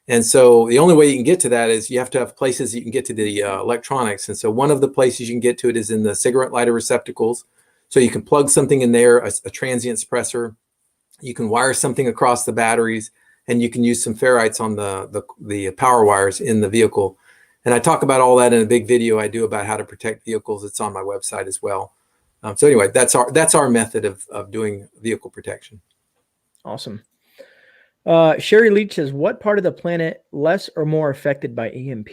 And so the only way you can get to that is you have to have places you can get to the electronics. And so one of the places you can get to it is in the cigarette lighter receptacles. So you can plug something in there, a transient suppressor. You can wire something across the batteries, and you can use some ferrites on the power wires in the vehicle. And I talk about all that in a big video I do about how to protect vehicles. It's on my website as well. So anyway, that's our method of doing vehicle protection. Awesome. Sherry Leach says, what part of the planet less or more affected by EMP?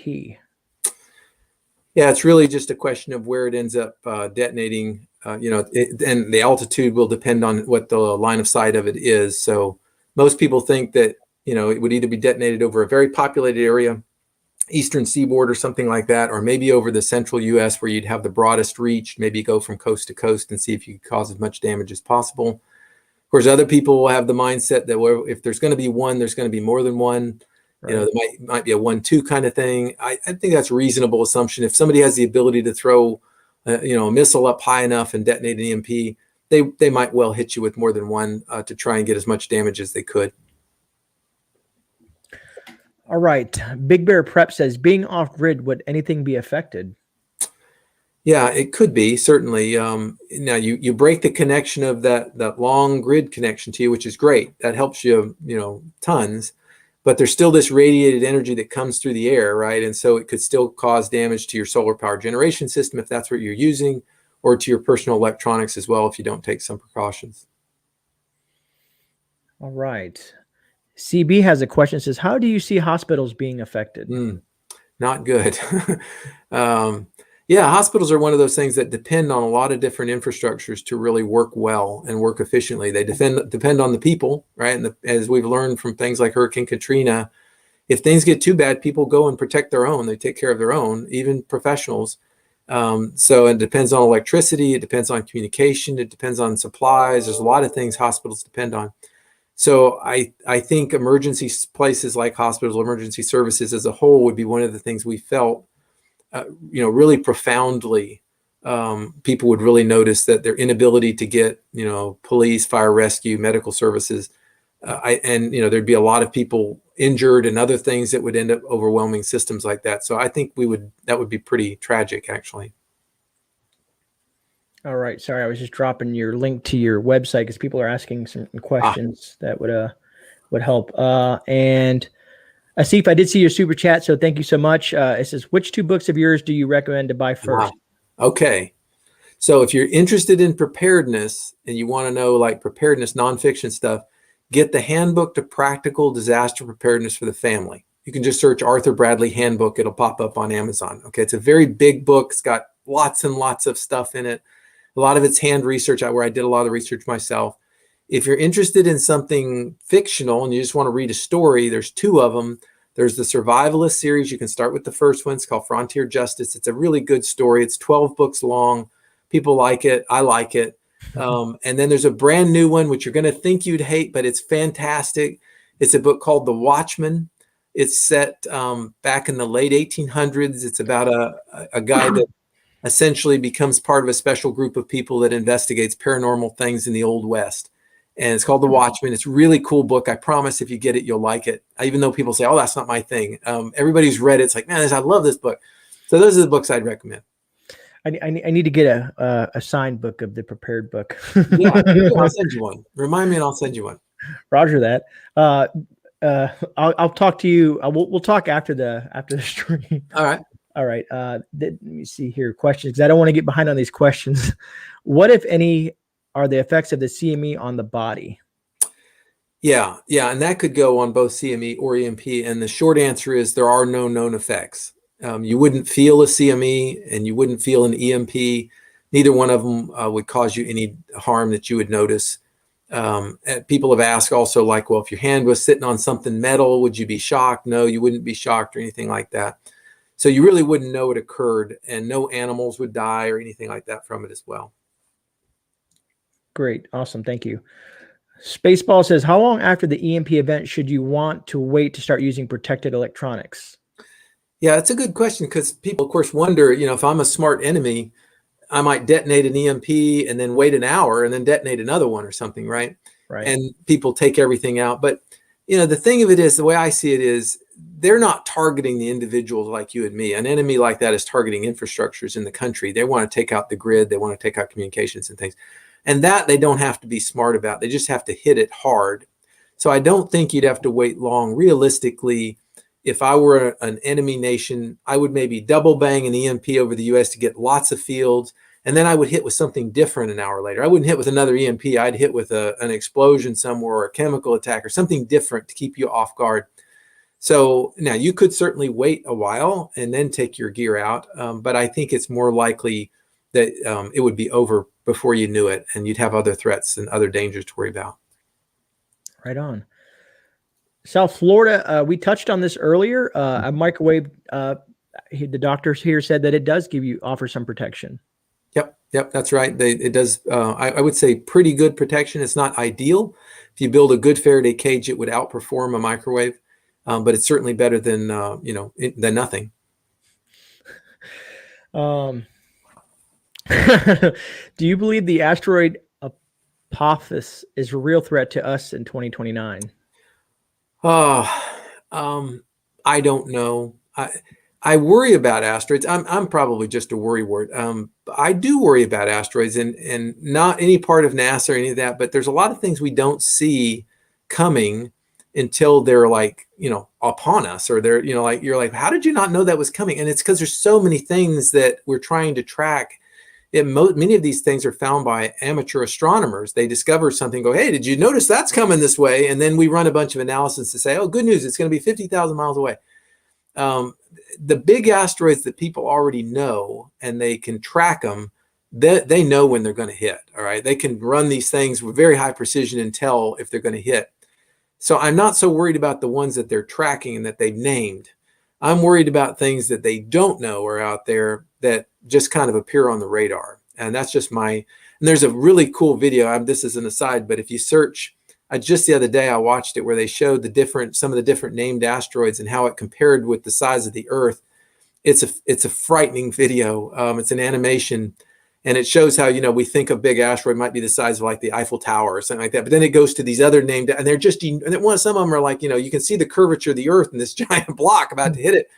Yeah, it's really just a question of where it ends up detonating. And the altitude will depend on what the line of sight of it is. So most people think that, it would either be detonated over a very populated area, eastern seaboard or something like that, or maybe over the central U.S. where you'd have the broadest reach, maybe go from coast to coast and see if you could cause as much damage as possible. Of course, other people will have the mindset that if there's going to be one, there's going to be more than one. Right. There might be a 1-2 kind of thing. I think that's a reasonable assumption. If somebody has the ability to throw, a missile up high enough and detonate an EMP, they might well hit you with more than one to try and get as much damage as they could. All right. Big Bear Prep says, being off grid, would anything be affected? Yeah, it could be, certainly. Now you break the connection of that long grid connection to you, which is great. That helps you, tons. But there's still this radiated energy that comes through the air, right? And so it could still cause damage to your solar power generation system if that's what you're using, or to your personal electronics as well if you don't take some precautions. All right. CB has a question. It says, how do you see hospitals being affected? Not good. Yeah, hospitals are one of those things that depend on a lot of different infrastructures to really work well and work efficiently. They depend on the people, right? And as we've learned from things like Hurricane Katrina, if things get too bad, people go and protect their own. They take care of their own, even professionals. So it depends on electricity. It depends on communication. It depends on supplies. There's a lot of things hospitals depend on. So I think emergency places like hospitals, emergency services as a whole would be one of the things we felt, really profoundly. People would really notice that their inability to get, police, fire, rescue, medical services, there'd be a lot of people injured and other things that would end up overwhelming systems like that. So I think that would be pretty tragic, actually. All right. Sorry, I was just dropping your link to your website because people are asking some questions that would help. And Asif, I did see your super chat, so thank you so much. It says, which 2 books of yours do you recommend to buy first? Okay. So if you're interested in preparedness and you want to know like preparedness, nonfiction stuff, get the Handbook to Practical Disaster Preparedness for the Family. You can just search Arthur Bradley Handbook. It'll pop up on Amazon. Okay. It's a very big book. It's got lots and lots of stuff in it. A lot of it's hand research where I did a lot of research myself. If you're interested in something fictional and you just want to read a story, there's 2 of them. There's the Survivalist series. You can start with the first one. It's called Frontier Justice. It's a really good story. It's 12 books long. People like it. I like it. And then there's a brand new one, which you're going to think you'd hate, but it's fantastic. It's a book called The Watchman. It's set back in the late 1800s. It's about a guy that essentially becomes part of a special group of people that investigates paranormal things in the Old West. And it's called The Watchman. It's a really cool book. I promise if you get it, you'll like it. Even though people say, oh, that's not my thing. Everybody's read it. It's like, man, I love this book. So those are the books I'd recommend. I need to get a signed book of the prepared book. Yeah, I'll send you one. Remind me and I'll send you one. Roger that. I'll talk to you. We'll talk after the stream. All right. All right. Let me see here. Questions, because I don't want to get behind on these questions. What, if any, are the effects of the CME on the body? Yeah. And that could go on both CME or EMP. And the short answer is there are no known effects. You wouldn't feel a CME and you wouldn't feel an EMP. Neither one of them would cause you any harm that you would notice. People have asked also, like, well, if your hand was sitting on something metal, would you be shocked? No, you wouldn't be shocked or anything like that. So you really wouldn't know it occurred, and no animals would die or anything like that from it as well. Great. Awesome. Thank you. Spaceball says, how long after the EMP event should you want to wait to start using protected electronics? Yeah, that's a good question, because people, of course, wonder, if I'm a smart enemy, I might detonate an EMP and then wait an hour and then detonate another one or something, right? Right. And people take everything out. But, the thing of it is, the way I see it is, they're not targeting the individuals like you and me. An enemy like that is targeting infrastructures in the country. They want to take out the grid. They want to take out communications and things. And that they don't have to be smart about. They just have to hit it hard. So I don't think you'd have to wait long. Realistically, if I were an enemy nation, I would maybe double bang an EMP over the US to get lots of fields. And then I would hit with something different an hour later. I wouldn't hit with another EMP. I'd hit with an explosion somewhere or a chemical attack or something different to keep you off guard. So now you could certainly wait a while and then take your gear out. But I think it's more likely that it would be over before you knew it, and you'd have other threats and other dangers to worry about. Right on. South Florida, we touched on this earlier. A microwave, the doctors here said that it does offer some protection. Yep, that's right. It does. I would say pretty good protection. It's not ideal. If you build a good Faraday cage, it would outperform a microwave, but it's certainly better than than nothing. Do you believe the asteroid Apophis is a real threat to us in 2029? I don't know. I worry about asteroids. I'm probably just a worrywart. I do worry about asteroids, and not any part of NASA or any of that, but there's a lot of things we don't see coming until they're like, upon us, or they're, you're like, how did you not know that was coming? And it's because there's so many things that we're trying to track. Many of these things are found by amateur astronomers. They discover something, go, hey, did you notice that's coming this way? And then we run a bunch of analysis to say, oh, good news, it's going to be 50,000 miles away. The big asteroids that people already know, and they can track them, they know when they're going to hit. All right. They can run these things with very high precision and tell if they're going to hit. So I'm not so worried about the ones that they're tracking and that they've named. I'm worried about things that they don't know are out there that just kind of appear on the radar. And that's just and there's a really cool video. This is an aside, but if you search, just the other day I watched it where they showed some of the different named asteroids and how it compared with the size of the Earth. It's a frightening video. It's an animation, and it shows how, we think a big asteroid might be the size of like the Eiffel Tower or something like that. But then it goes to these other named, and they're just, some of them are like, you can see the curvature of the Earth in this giant block about to hit it.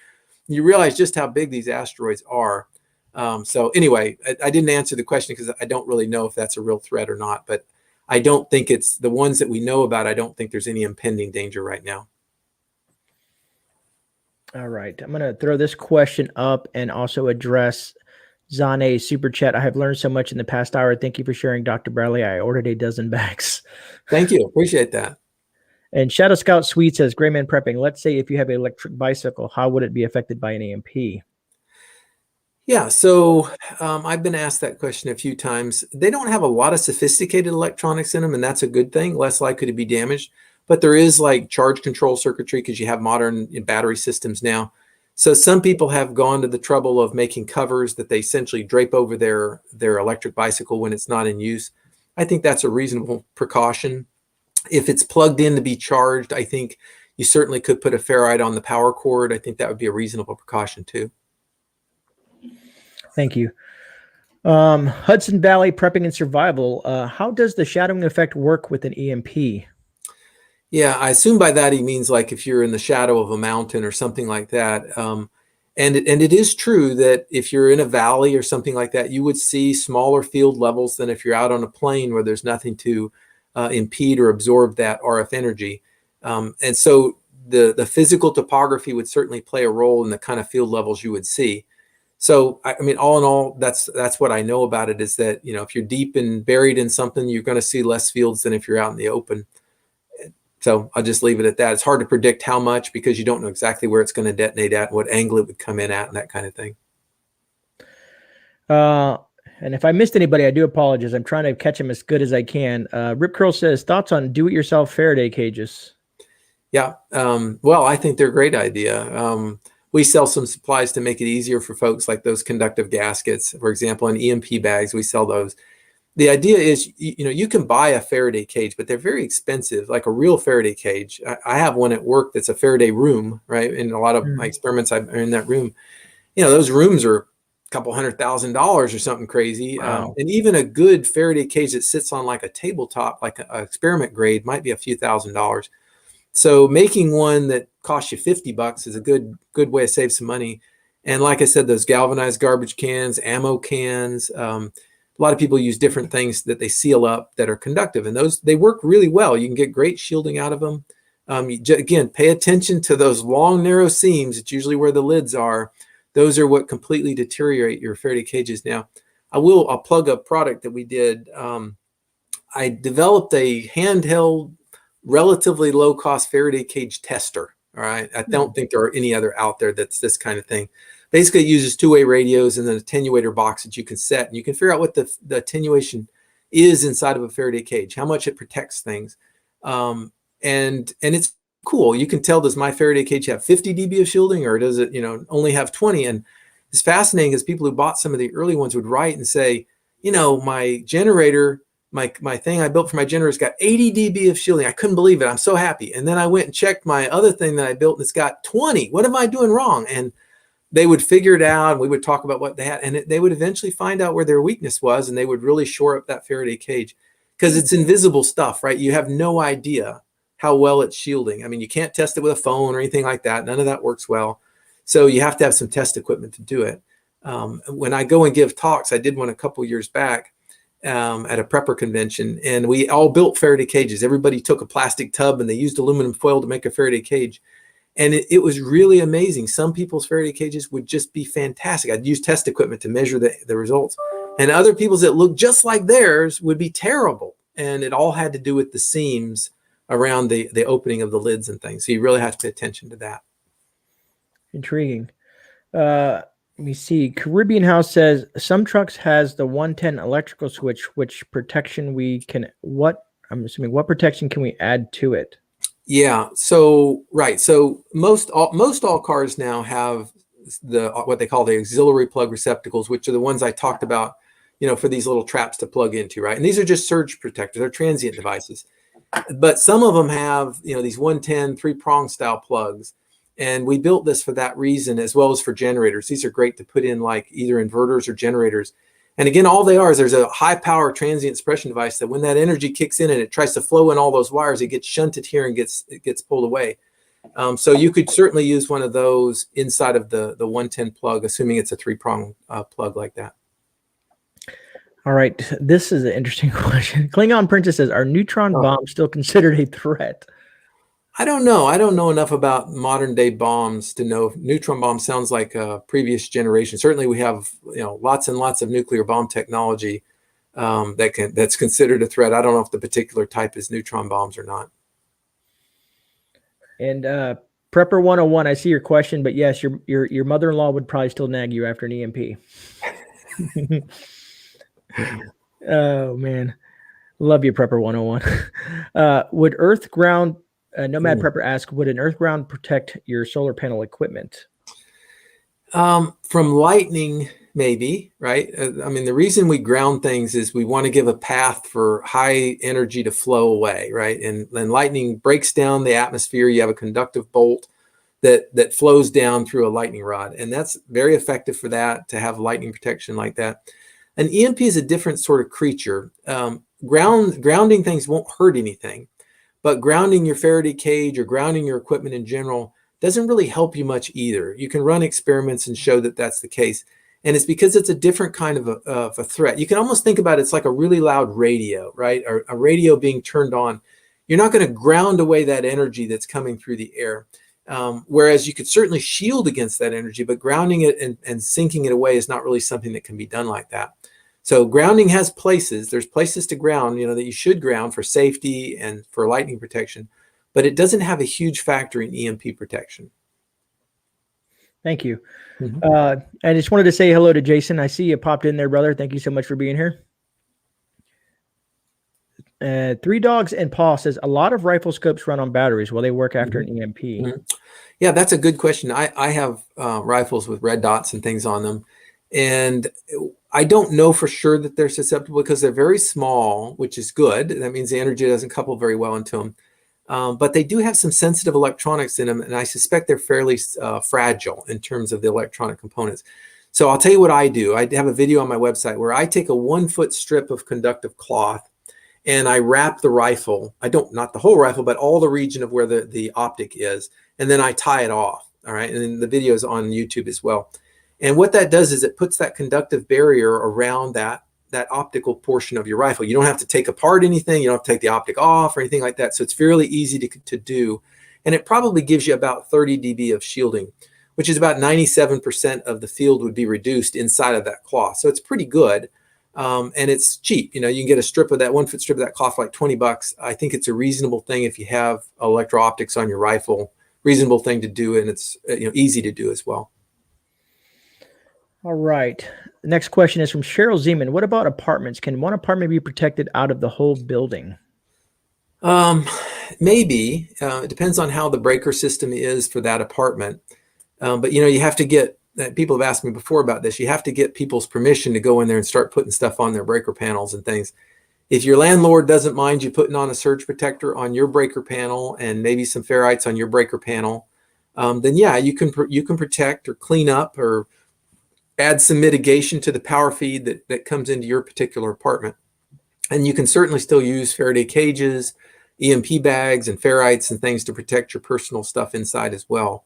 You realize just how big these asteroids are. So anyway, I didn't answer the question because I don't really know if that's a real threat or not, but I don't think it's the ones that we know about. I don't think there's any impending danger right now. All right. I'm going to throw this question up and also address Zane's super chat. I have learned so much in the past hour. Thank you for sharing, Dr. Bradley. I ordered a dozen bags. Thank you. Appreciate that. And Shadow Scout Sweet says, GreyMan Prepping. Let's say if you have an electric bicycle, how would it be affected by an EMP? Yeah, so I've been asked that question a few times. They don't have a lot of sophisticated electronics in them, and that's a good thing, less likely to be damaged. But there is like charge control circuitry because you have modern battery systems now. So some people have gone to the trouble of making covers that they essentially drape over their electric bicycle when it's not in use. I think that's a reasonable precaution. If it's plugged in to be charged, I think you certainly could put a ferrite on the power cord. I think that would be a reasonable precaution too. Thank you. Hudson Valley Prepping and Survival. How does the shadowing effect work with an EMP? Yeah, I assume by that he means like if you're in the shadow of a mountain or something like that. And it is true that if you're in a valley or something like that, you would see smaller field levels than if you're out on a plain where there's nothing to impede or absorb that RF energy. And so the physical topography would certainly play a role in the kind of field levels you would see. So, I mean, all in all, that's what I know about it is that, you know, if you're deep and buried in something, you're going to see less fields than if you're out in the open. So I'll just leave it at that. It's hard to predict how much because you don't know exactly where it's going to detonate at, what angle it would come in at, and that kind of thing. And if I missed anybody, I do apologize. I'm trying to catch them as good as I can. Rip Curl says, thoughts on do-it-yourself Faraday cages? Yeah, well, I think they're a great idea. We sell some supplies to make it easier for folks, like those conductive gaskets, for example, in EMP bags, we sell those. The idea is, you know, you can buy a Faraday cage, but they're very expensive, like a real Faraday cage. I have one at work that's a Faraday room, right? And a lot of my experiments are in that room. You know, those rooms are a couple $100,000 or something crazy. Wow. And even a good Faraday cage that sits on like a tabletop, like a experiment grade, might be a few $1,000s. So making one that costs you $50 is a good way to save some money. And like I said, those galvanized garbage cans, ammo cans, a lot of people use different things that they seal up that are conductive, and those, they work really well. You can get great shielding out of them. Again, pay attention to those long, narrow seams. It's usually where the lids are. Those are what completely deteriorate your Faraday cages. Now, I'll plug a product that we did. I developed a handheld, relatively low-cost Faraday cage tester. All right, I don't think there are any other out there that's this kind of thing. Basically, it uses two-way radios and an attenuator box that you can set, and you can figure out what the attenuation is inside of a Faraday cage, how much it protects things, and it's cool. You can tell, does my Faraday cage have 50 dB of shielding, or does it, you know, only have 20? And it's fascinating because people who bought some of the early ones would write and say, you know, my generator, my thing I built for my generator's got 80 dB of shielding. I couldn't believe it. I'm so happy. And then I went and checked my other thing that I built, and it's got 20. What am I doing wrong? And they would figure it out, and we would talk about what they had, and they would eventually find out where their weakness was, and they would really shore up that Faraday cage, because it's invisible stuff, right? You have no idea how well it's shielding. I mean, you can't test it with a phone or anything like that. None of that works well. So you have to have some test equipment to do it. When I go and give talks, I did one a couple years back at a prepper convention, and we all built Faraday cages. Everybody took a plastic tub, and they used aluminum foil to make a Faraday cage. And it was really amazing. Some people's Faraday cages would just be fantastic. I'd use test equipment to measure the results. And other people's that looked just like theirs would be terrible. And it all had to do with the seams around the opening of the lids and things. So you really have to pay attention to that. Intriguing. Let me see. Caribbean House says, some trucks has the 110 electrical switch, which protection we can, I'm assuming, what protection can we add to it? Yeah. So, right. So most all cars now have what they call the auxiliary plug receptacles, which are the ones I talked about, you know, for these little traps to plug into, right? And these are just surge protectors. They're transient devices. But some of them have, you know, these 110 3-prong style plugs. And we built this for that reason, as well as for generators. These are great to put in like either inverters or generators. And again, all they are is there's a high power transient suppression device that when that energy kicks in and it tries to flow in all those wires, it gets shunted here and it gets pulled away. So you could certainly use one of those inside of the 110 plug, assuming it's a 3-prong plug like that. All right. This is an interesting question. Klingon Princess says, are neutron bombs still considered a threat? I don't know. I don't know enough about modern day bombs to know if neutron bomb sounds like a previous generation. Certainly we have, lots and lots of nuclear bomb technology that's considered a threat. I don't know if the particular type is neutron bombs or not. And Prepper 101, I see your question, but yes, your mother-in-law would probably still nag you after an EMP. Oh man, love you, Prepper 101. Would earth ground Nomad Prepper ask, would an earth ground protect your solar panel equipment? From lightning, maybe, right? I mean, the reason we ground things is we want to give a path for high energy to flow away, right? And lightning breaks down the atmosphere. You have a conductive bolt that flows down through a lightning rod. And that's very effective for that, to have lightning protection like that. An EMP is a different sort of creature. Grounding things won't hurt anything, but grounding your Faraday cage or grounding your equipment in general doesn't really help you much either. You can run experiments and show that that's the case. And it's because it's a different kind of a threat. You can almost think about it's like a really loud radio, right? Or a radio being turned on. You're not going to ground away that energy that's coming through the air. Whereas you could certainly shield against that energy, but grounding it and sinking it away is not really something that can be done like that. So grounding has places. There's places to ground, that you should ground for safety and for lightning protection, but it doesn't have a huge factor in EMP protection. Thank you. I just wanted to say hello to Jason. I see you popped in there, brother. Thank you so much for being here. Three Dogs and Paul says, a lot of rifle scopes run on batteries. Will they work after an EMP? Yeah, that's a good question. I have rifles with red dots and things on them. And I don't know for sure that they're susceptible because they're very small, which is good. That means the energy doesn't couple very well into them. But they do have some sensitive electronics in them, and I suspect they're fairly fragile in terms of the electronic components. So I'll tell you what I do. I have a video on my website where I take a 1-foot strip of conductive cloth and I wrap the rifle. Not the whole rifle, but all the region of where the optic is, and then I tie it off. All right, and then the video is on YouTube as well. And what that does is it puts that conductive barrier around that optical portion of your rifle. You don't have to take apart anything. You don't have to take the optic off or anything like that. So it's fairly easy to do. And it probably gives you about 30 dB of shielding, which is about 97% of the field would be reduced inside of that cloth. So it's pretty good. And it's cheap. You can get a strip of that 1-foot strip of that cloth for like $20. I think it's a reasonable thing if you have electro-optics on your rifle, reasonable thing to do. And it's easy to do as well. All right. The next question is from Cheryl Zeman. What about apartments? Can one apartment be protected out of the whole building? Maybe. It depends on how the breaker system is for that apartment. But you have to get, people have asked me before about this, you have to get people's permission to go in there and start putting stuff on their breaker panels and things. If your landlord doesn't mind you putting on a surge protector on your breaker panel and maybe some ferrites on your breaker panel, then yeah, you can protect or clean up or add some mitigation to the power feed that comes into your particular apartment. And you can certainly still use Faraday cages, EMP bags, and ferrites and things to protect your personal stuff inside as well.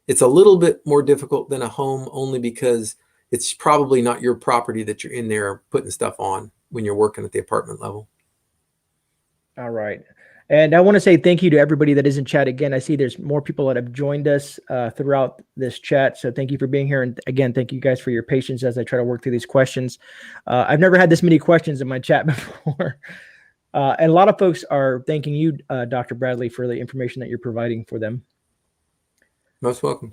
It's a little bit more difficult than a home only because it's probably not your property that you're in there putting stuff on when you're working at the apartment level. All right. And I want to say thank you to everybody that is in chat. Again, I see there's more people that have joined us throughout this chat. So thank you for being here. And again, thank you guys for your patience as I try to work through these questions. I've never had this many questions in my chat before. And a lot of folks are thanking you, Dr. Bradley, for the information that you're providing for them. Most welcome.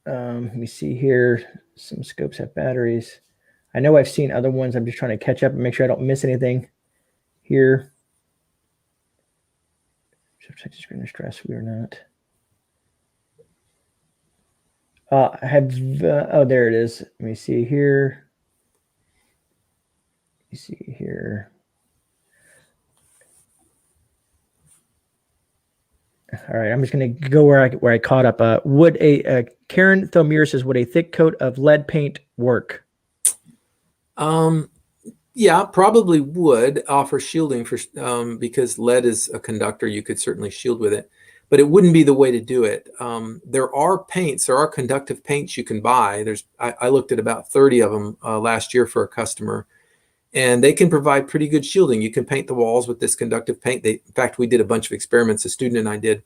Let me see here. Some scopes have batteries. I know I've seen other ones. I'm just trying to catch up and make sure I don't miss anything here. Screen stress. We are not. I have. Oh, there it is. Let me see here. Let me see here. All right, I'm just going to go where I caught up. Would Karen Thomir says, would a thick coat of lead paint work? Yeah, probably would offer shielding for because lead is a conductor. You could certainly shield with it, but it wouldn't be the way to do it. There are paints, there are conductive paints you can buy. I looked at about 30 of them last year for a customer, and they can provide pretty good shielding. You can paint the walls with this conductive paint. In fact, we did a bunch of experiments, a student and I did,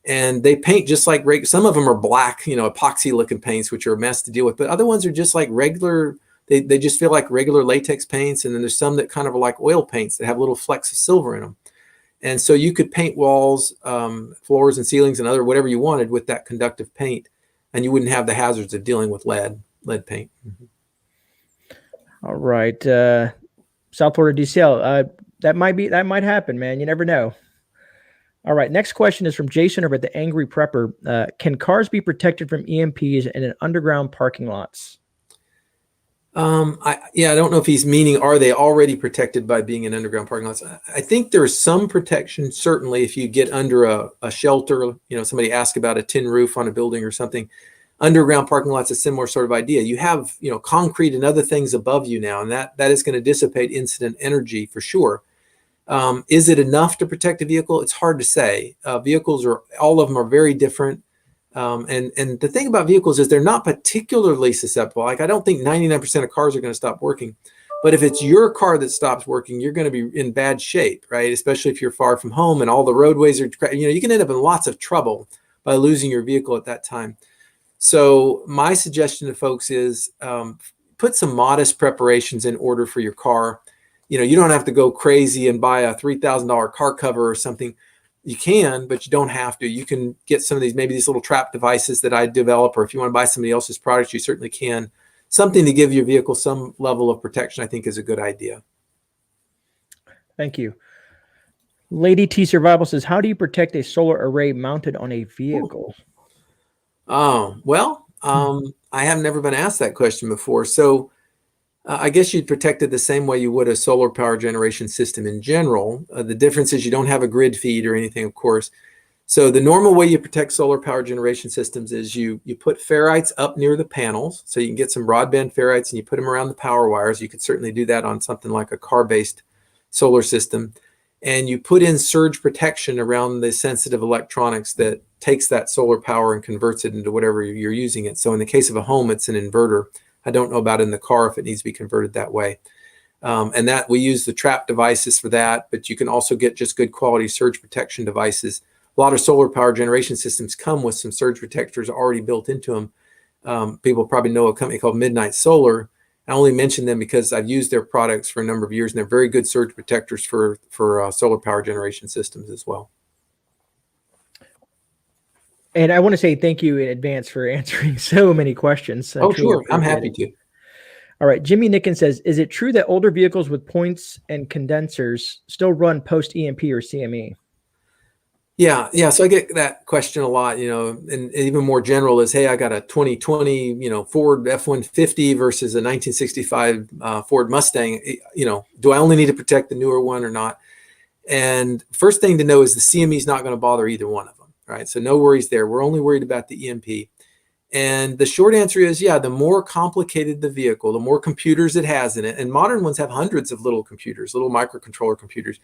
And they paint just like some of them are black, epoxy looking paints, which are a mess to deal with. But other ones are just like regular. They just feel like regular latex paints. And then there's some that kind of are like oil paints that have little flecks of silver in them. And so you could paint walls, floors and ceilings and whatever you wanted with that conductive paint. And you wouldn't have the hazards of dealing with lead paint. All right. South Florida DCL. That might happen, man. You never know. All right. Next question is from Jason over at the Angry Prepper. Can cars be protected from EMPs in an underground parking lots? I don't know if he's meaning, are they already protected by being in underground parking lots? I think there's some protection, certainly, if you get under a shelter. Somebody asked about a tin roof on a building or something. Underground parking lots, a similar sort of idea. You have, concrete and other things above you now, and that is going to dissipate incident energy for sure. Is it enough to protect a vehicle? It's hard to say. Vehicles all of them are very different. And the thing about vehicles is they're not particularly susceptible. Like, I don't think 99% of cars are going to stop working, but if it's your car that stops working, you're going to be in bad shape, right? Especially if you're far from home and all the roadways are, you can end up in lots of trouble by losing your vehicle at that time. So my suggestion to folks is put some modest preparations in order for your car. You don't have to go crazy and buy a $3,000 car cover or something. You can, but you don't have to. You can get some of maybe these little trap devices that I develop, or if you want to buy somebody else's products, you certainly can. Something to give your vehicle some level of protection, I think, is a good idea. Thank you. Lady T Survival says, how do you protect a solar array mounted on a vehicle? Well, I have never been asked that question before. So I guess you'd protect it the same way you would a solar power generation system in general. The difference is you don't have a grid feed or anything, of course. So the normal way you protect solar power generation systems is you put ferrites up near the panels. So you can get some broadband ferrites and you put them around the power wires. You could certainly do that on something like a car-based solar system. And you put in surge protection around the sensitive electronics that takes that solar power and converts it into whatever you're using it. So in the case of a home, it's an inverter. I don't know about in the car if it needs to be converted that way. And that we use the trap devices for that, but you can also get just good quality surge protection devices. A lot of solar power generation systems come with some surge protectors already built into them. People probably know a company called Midnight Solar. I only mention them because I've used their products for a number of years, and they're very good surge protectors for solar power generation systems as well. And I want to say thank you in advance for answering so many questions. Oh, sure. I'm happy to. All right. Jimmy Nicken says, is it true that older vehicles with points and condensers still run post-EMP or CME? Yeah. So I get that question a lot, and even more general is, hey, I got a 2020, Ford F-150 versus a 1965 Ford Mustang. Do I only need to protect the newer one or not? And first thing to know is the CME is not going to bother either one of them, right? So no worries there. We're only worried about the EMP. And the short answer is, yeah, the more complicated the vehicle, the more computers it has in it, and modern ones have hundreds of little computers, little microcontroller computers,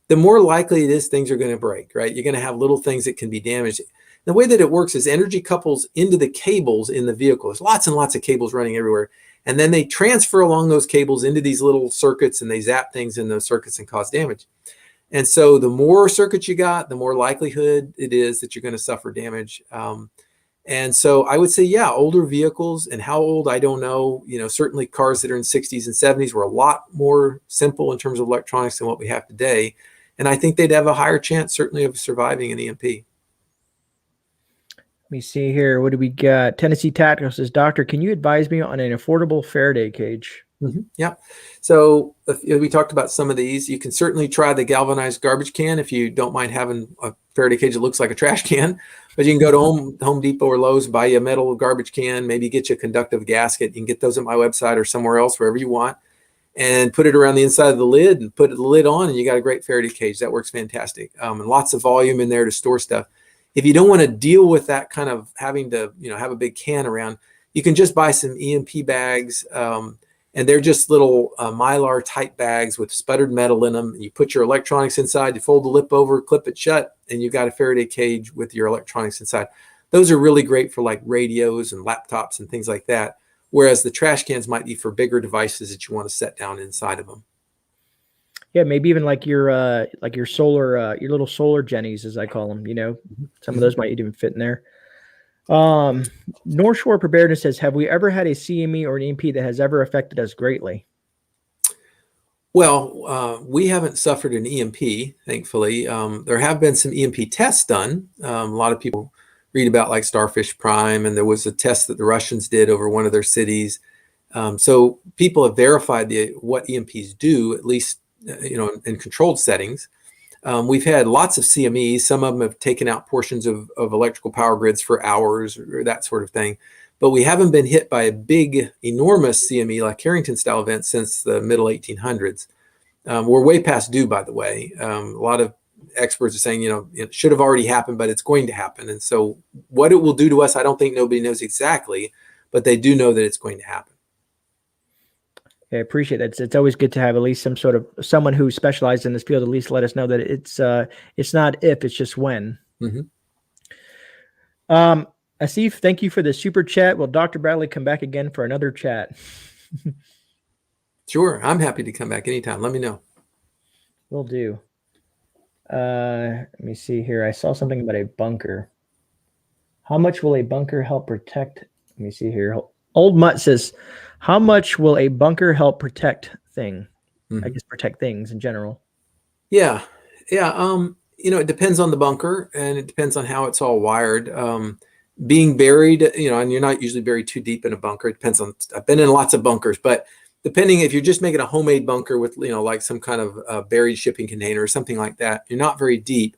the more likely it is things are going to break, right? You're going to have little things that can be damaged. The way that it works is energy couples into the cables in the vehicle. There's lots and lots of cables running everywhere. And then they transfer along those cables into these little circuits, and they zap things in those circuits and cause damage. And so the more circuits you got, the more likelihood it is that you're going to suffer damage. And so I would say, yeah, older vehicles, and how old, I don't know. Certainly cars that are in 60s and 70s were a lot more simple in terms of electronics than what we have today. And I think they'd have a higher chance, certainly, of surviving an EMP. Let me see here. What do we got? Tennessee Tactical says, Doctor, can you advise me on an affordable Faraday cage? Yeah. So we talked about some of these. You can certainly try the galvanized garbage can if you don't mind having a Faraday cage that looks like a trash can. But you can go to Home Depot or Lowe's, buy you a metal garbage can, maybe get you a conductive gasket. You can get those at my website or somewhere else, wherever you want, and put it around the inside of the lid and put the lid on, and you got a great Faraday cage. That works fantastic. And lots of volume in there to store stuff. If you don't want to deal with that kind of having to, have a big can around, you can just buy some EMP bags. And they're just little Mylar type bags with sputtered metal in them. You put your electronics inside, you fold the lip over, clip it shut, and you've got a Faraday cage with your electronics inside. Those are really great for like radios and laptops and things like that. Whereas the trash cans might be for bigger devices that you want to set down inside of them. Yeah, maybe even like your solar, your little solar jennies, as I call them. Some of those might even fit in there. North Shore Preparedness says, have we ever had a CME or an EMP that has ever affected us greatly? Well, we haven't suffered an EMP, thankfully. There have been some EMP tests done. A lot of people read about like Starfish Prime, and there was a test that the Russians did over one of their cities. So people have verified what EMPs do, at least in controlled settings. We've had lots of CMEs. Some of them have taken out portions of electrical power grids for hours or that sort of thing. But we haven't been hit by a big, enormous CME like Carrington style event since the middle 1800s. We're way past due, by the way. A lot of experts are saying, it should have already happened, but it's going to happen. And so what it will do to us, I don't think nobody knows exactly, but they do know that it's going to happen. I appreciate that. It's always good to have at least someone who specializes in this field at least let us know that it's not if, it's just when. Mm-hmm. Asif, thank you for the super chat. Will Dr. Bradley come back again for another chat? Sure. I'm happy to come back anytime. Let me know. Will do. Let me see here. I saw something about a bunker. How much will a bunker help protect? Let me see here. Old Mutt says, how much will a bunker help protect thing? Mm-hmm. I guess protect things in general. Yeah. It depends on the bunker, and it depends on how it's all wired. Being buried, and you're not usually buried too deep in a bunker. It depends on, I've been in lots of bunkers, but depending if you're just making a homemade bunker with, like some kind of buried shipping container or something like that, you're not very deep.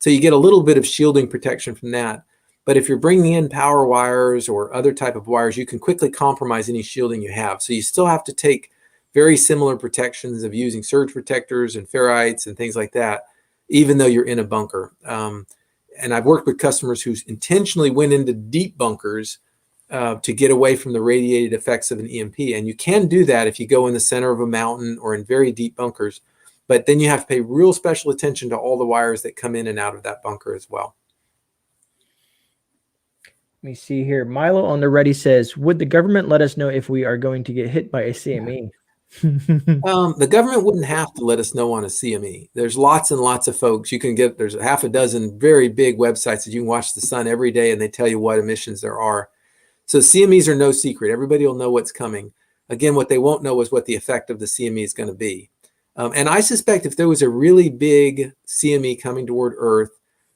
So you get a little bit of shielding protection from that. But if you're bringing in power wires or other type of wires, you can quickly compromise any shielding you have. So you still have to take very similar protections of using surge protectors and ferrites and things like that, even though you're in a bunker. And I've worked with customers who intentionally went into deep bunkers to get away from the radiated effects of an EMP. And you can do that if you go in the center of a mountain or in very deep bunkers. But then you have to pay real special attention to all the wires that come in and out of that bunker as well. Let me see here. Milo on the ready says, would the government let us know if we are going to get hit by a CME? The government wouldn't have to let us know on a CME. There's lots and lots of folks. There's half a dozen very big websites that you can watch the sun every day, and they tell you what emissions there are. So CMEs are no secret. Everybody will know what's coming. Again, what they won't know is what the effect of the CME is going to be. And I suspect if there was a really big CME coming toward Earth,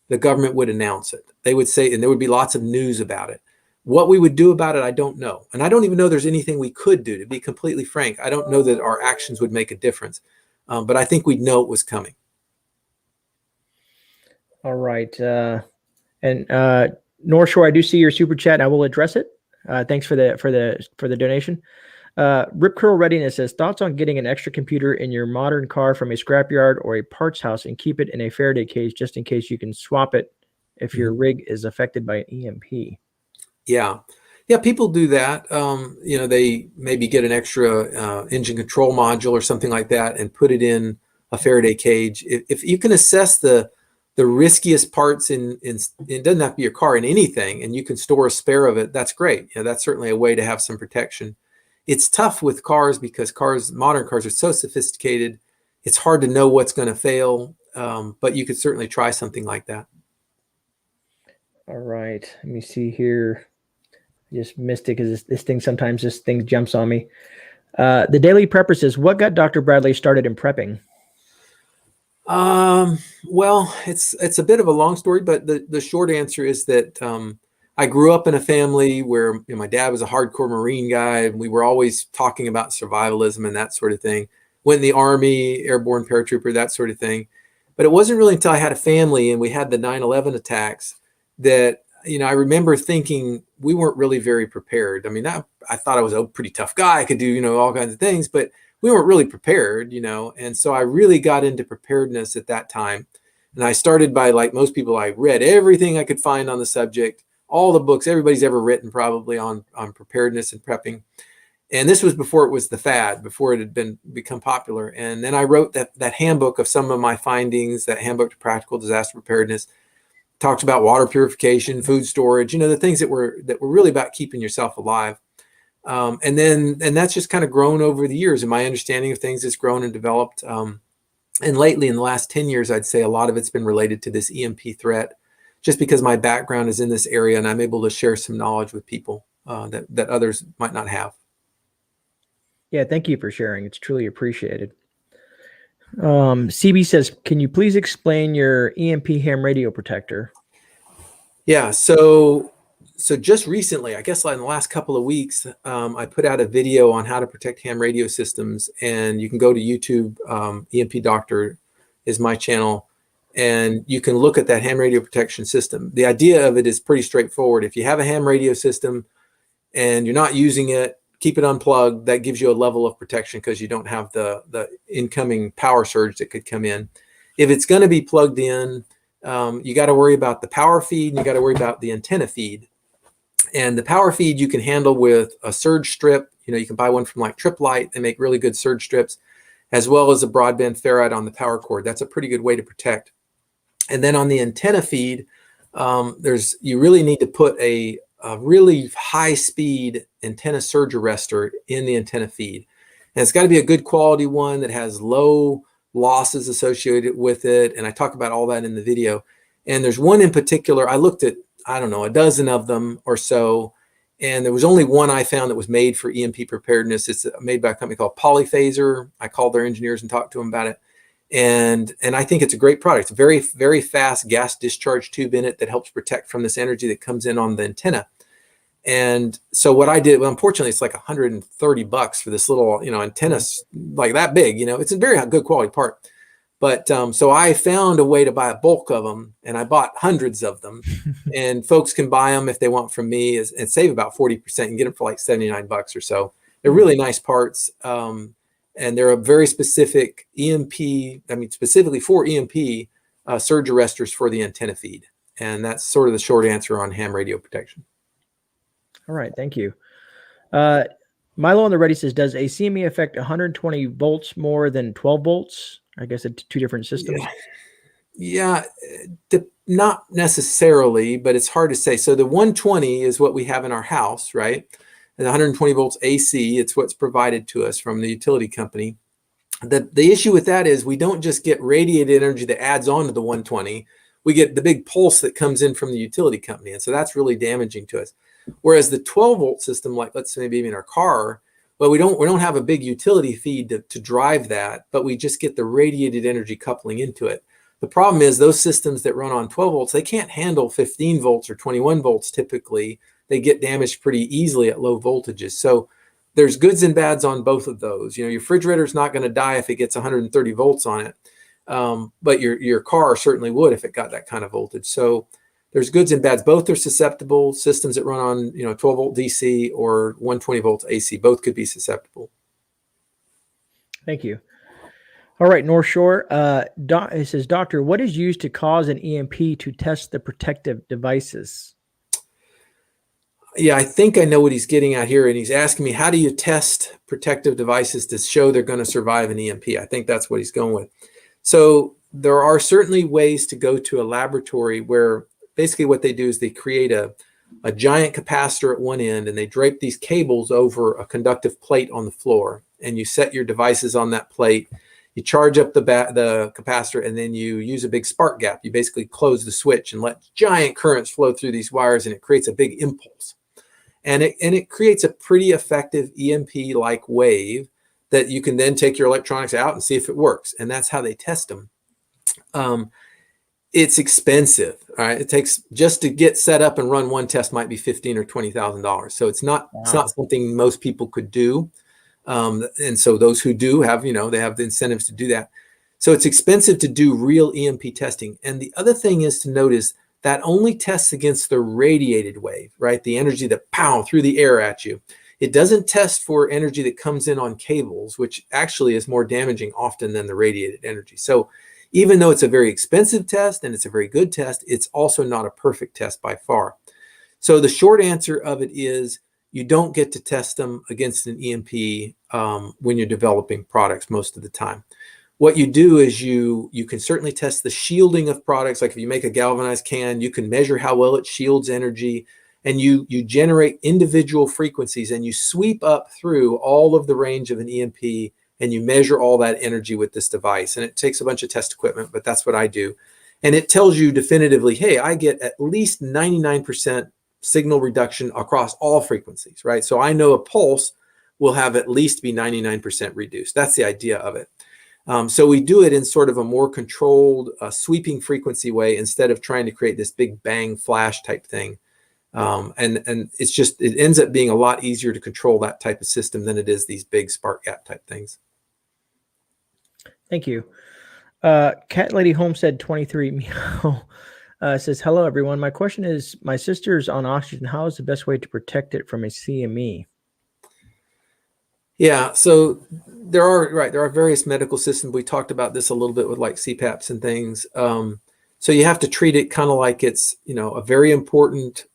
the government would announce it. They would say, and there would be lots of news about it. What we would do about it, I don't know. And I don't even know there's anything we could do, to be completely frank. I don't know that our actions would make a difference. But I think we'd know it was coming. All right. And North Shore, I do see your super chat, and I will address it. Thanks for the donation. Rip Curl Readiness says, thoughts on getting an extra computer in your modern car from a scrapyard or a parts house and keep it in a Faraday cage just in case you can swap it if your rig is affected by an EMP. Yeah, people do that. They maybe get an extra engine control module or something like that and put it in a Faraday cage. If you can assess the riskiest parts it doesn't have to be your car, in anything, and you can store a spare of it, that's great. That's certainly a way to have some protection. It's tough with cars because modern cars are so sophisticated. It's hard to know what's going to fail, but you could certainly try something like that. All right, let me see here. I just missed it because this thing jumps on me. The Daily Prepper says, what got Dr. Bradley started in prepping? Well, it's a bit of a long story, but the short answer is that I grew up in a family where my dad was a hardcore Marine guy, and we were always talking about survivalism and that sort of thing. Went in the Army, airborne paratrooper, that sort of thing. But it wasn't really until I had a family and we had the 9/11 attacks that I remember thinking we weren't really very prepared. I mean, I thought I was a pretty tough guy. I could do all kinds of things, but we weren't really prepared, and so I really got into preparedness at that time. And I started by, like most people, I read everything I could find on the subject, all the books everybody's ever written probably on preparedness and prepping. And this was before it was the fad, before it had become popular. And then I wrote that handbook of some of my findings, that handbook to practical disaster preparedness. Talks about water purification, food storage, the things that were really about keeping yourself alive. And that's just kind of grown over the years, and my understanding of things has grown and developed. And lately, in the last 10 years, I'd say a lot of it's been related to this EMP threat, just because my background is in this area and I'm able to share some knowledge with people that others might not have. Yeah, thank you for sharing. It's truly appreciated. CB says, can you please explain your EMP ham radio protector? Yeah, so just recently, I guess like in the last couple of weeks, I put out a video on how to protect ham radio systems, and you can go to YouTube. EMP Doctor is my channel, and you can look at that ham radio protection system. The idea of it is pretty straightforward. If you have a ham radio system and you're not using it, keep it unplugged. That gives you a level of protection because you don't have the incoming power surge that could come in. If it's going to be plugged in, you got to worry about the power feed, and you got to worry about the antenna feed. And the power feed you can handle with a surge strip. You know, you can buy one from like Trip Light. They make really good surge strips, as well as a broadband ferrite on the power cord. That's a pretty good way to protect. And then on the antenna feed, you really need to put a really high speed antenna surge arrestor in the antenna feed. And it's got to be a good quality one that has low losses associated with it. And I talk about all that in the video. And there's one in particular, I looked at, I don't know, a dozen of them or so. And there was only one I found that was made for EMP preparedness. It's made by a company called Polyphaser. I called their engineers and talked to them about it. And I think it's a great product. It's a very, very fast gas discharge tube in it that helps protect from this energy that comes in on the antenna. And so what I did, well, unfortunately, it's like $130 for this little, antenna like that big. It's a very good quality part. But so I found a way to buy a bulk of them, and I bought hundreds of them. And folks can buy them if they want from me and save about 40% and get them for like $79 or so. They're really nice parts. And they're a very specific specifically for EMP surge arresters for the antenna feed. And that's sort of the short answer on ham radio protection. All right, thank you. Milo on the ready says, does a CME affect 120 volts more than 12 volts? I guess it's two different systems. Yeah, not necessarily, but it's hard to say. So the 120 is what we have in our house, right? And 120 volts AC, it's what's provided to us from the utility company. The issue with that is we don't just get radiated energy that adds on to the 120. We get the big pulse that comes in from the utility company. And so that's really damaging to us. Whereas the 12 volt system, like let's say maybe in our car, well, we don't have a big utility feed to drive that, but we just get the radiated energy coupling into it. The problem is those systems that run on 12 volts, they can't handle 15 volts or 21 volts typically. They get damaged pretty easily at low voltages. So there's goods and bads on both of those. Your refrigerator's not going to die if it gets 130 volts on it, but your car certainly would if it got that kind of voltage. So there's goods and bads. Both are susceptible. Systems that run on 12 volt DC or 120 volts AC, both could be susceptible. Thank you. All right, North Shore. It says, Doctor, what is used to cause an EMP to test the protective devices? Yeah, I think I know what he's getting at here. And he's asking me, how do you test protective devices to show they're going to survive an EMP? I think that's what he's going with. So there are certainly ways to go to a laboratory where basically what they do is they create a giant capacitor at one end, and they drape these cables over a conductive plate on the floor. And you set your devices on that plate. You charge up the capacitor, and then you use a big spark gap. You basically close the switch and let giant currents flow through these wires, and it creates a big impulse. And it creates a pretty effective EMP-like wave that you can then take your electronics out and see if it works. And that's how they test them. It's expensive. All right, it takes just to get set up and run one test might be $15,000 or $20,000. So it's not something most people could do. And so those who do have, they have the incentives to do that. So it's expensive to do real EMP testing. And the other thing is to notice that only tests against the radiated wave, right? The energy that pow through the air at you. It doesn't test for energy that comes in on cables, which actually is more damaging often than the radiated energy. So even though it's a very expensive test and it's a very good test, it's also not a perfect test by far. So the short answer of it is you don't get to test them against an EMP when you're developing products most of the time. What you do is you can certainly test the shielding of products. Like if you make a galvanized can, you can measure how well it shields energy, and you generate individual frequencies, and you sweep up through all of the range of an EMP and you measure all that energy with this device. And it takes a bunch of test equipment, but that's what I do. And it tells you definitively, hey, I get at least 99% signal reduction across all frequencies, right? So I know a pulse will have at least be 99% reduced. That's the idea of it. So we do it in sort of a more controlled, sweeping frequency way instead of trying to create this big bang flash type thing. And it's just, it ends up being a lot easier to control that type of system than it is these big spark gap type things. Thank you. Cat Lady Homestead 23 meow says, hello, everyone. My question is, my sister's on oxygen. How is the best way to protect it from a CME? Yeah, so there are various medical systems. We talked about this a little bit with like CPAPs and things. So you have to treat it kind of like it's, you know, a very important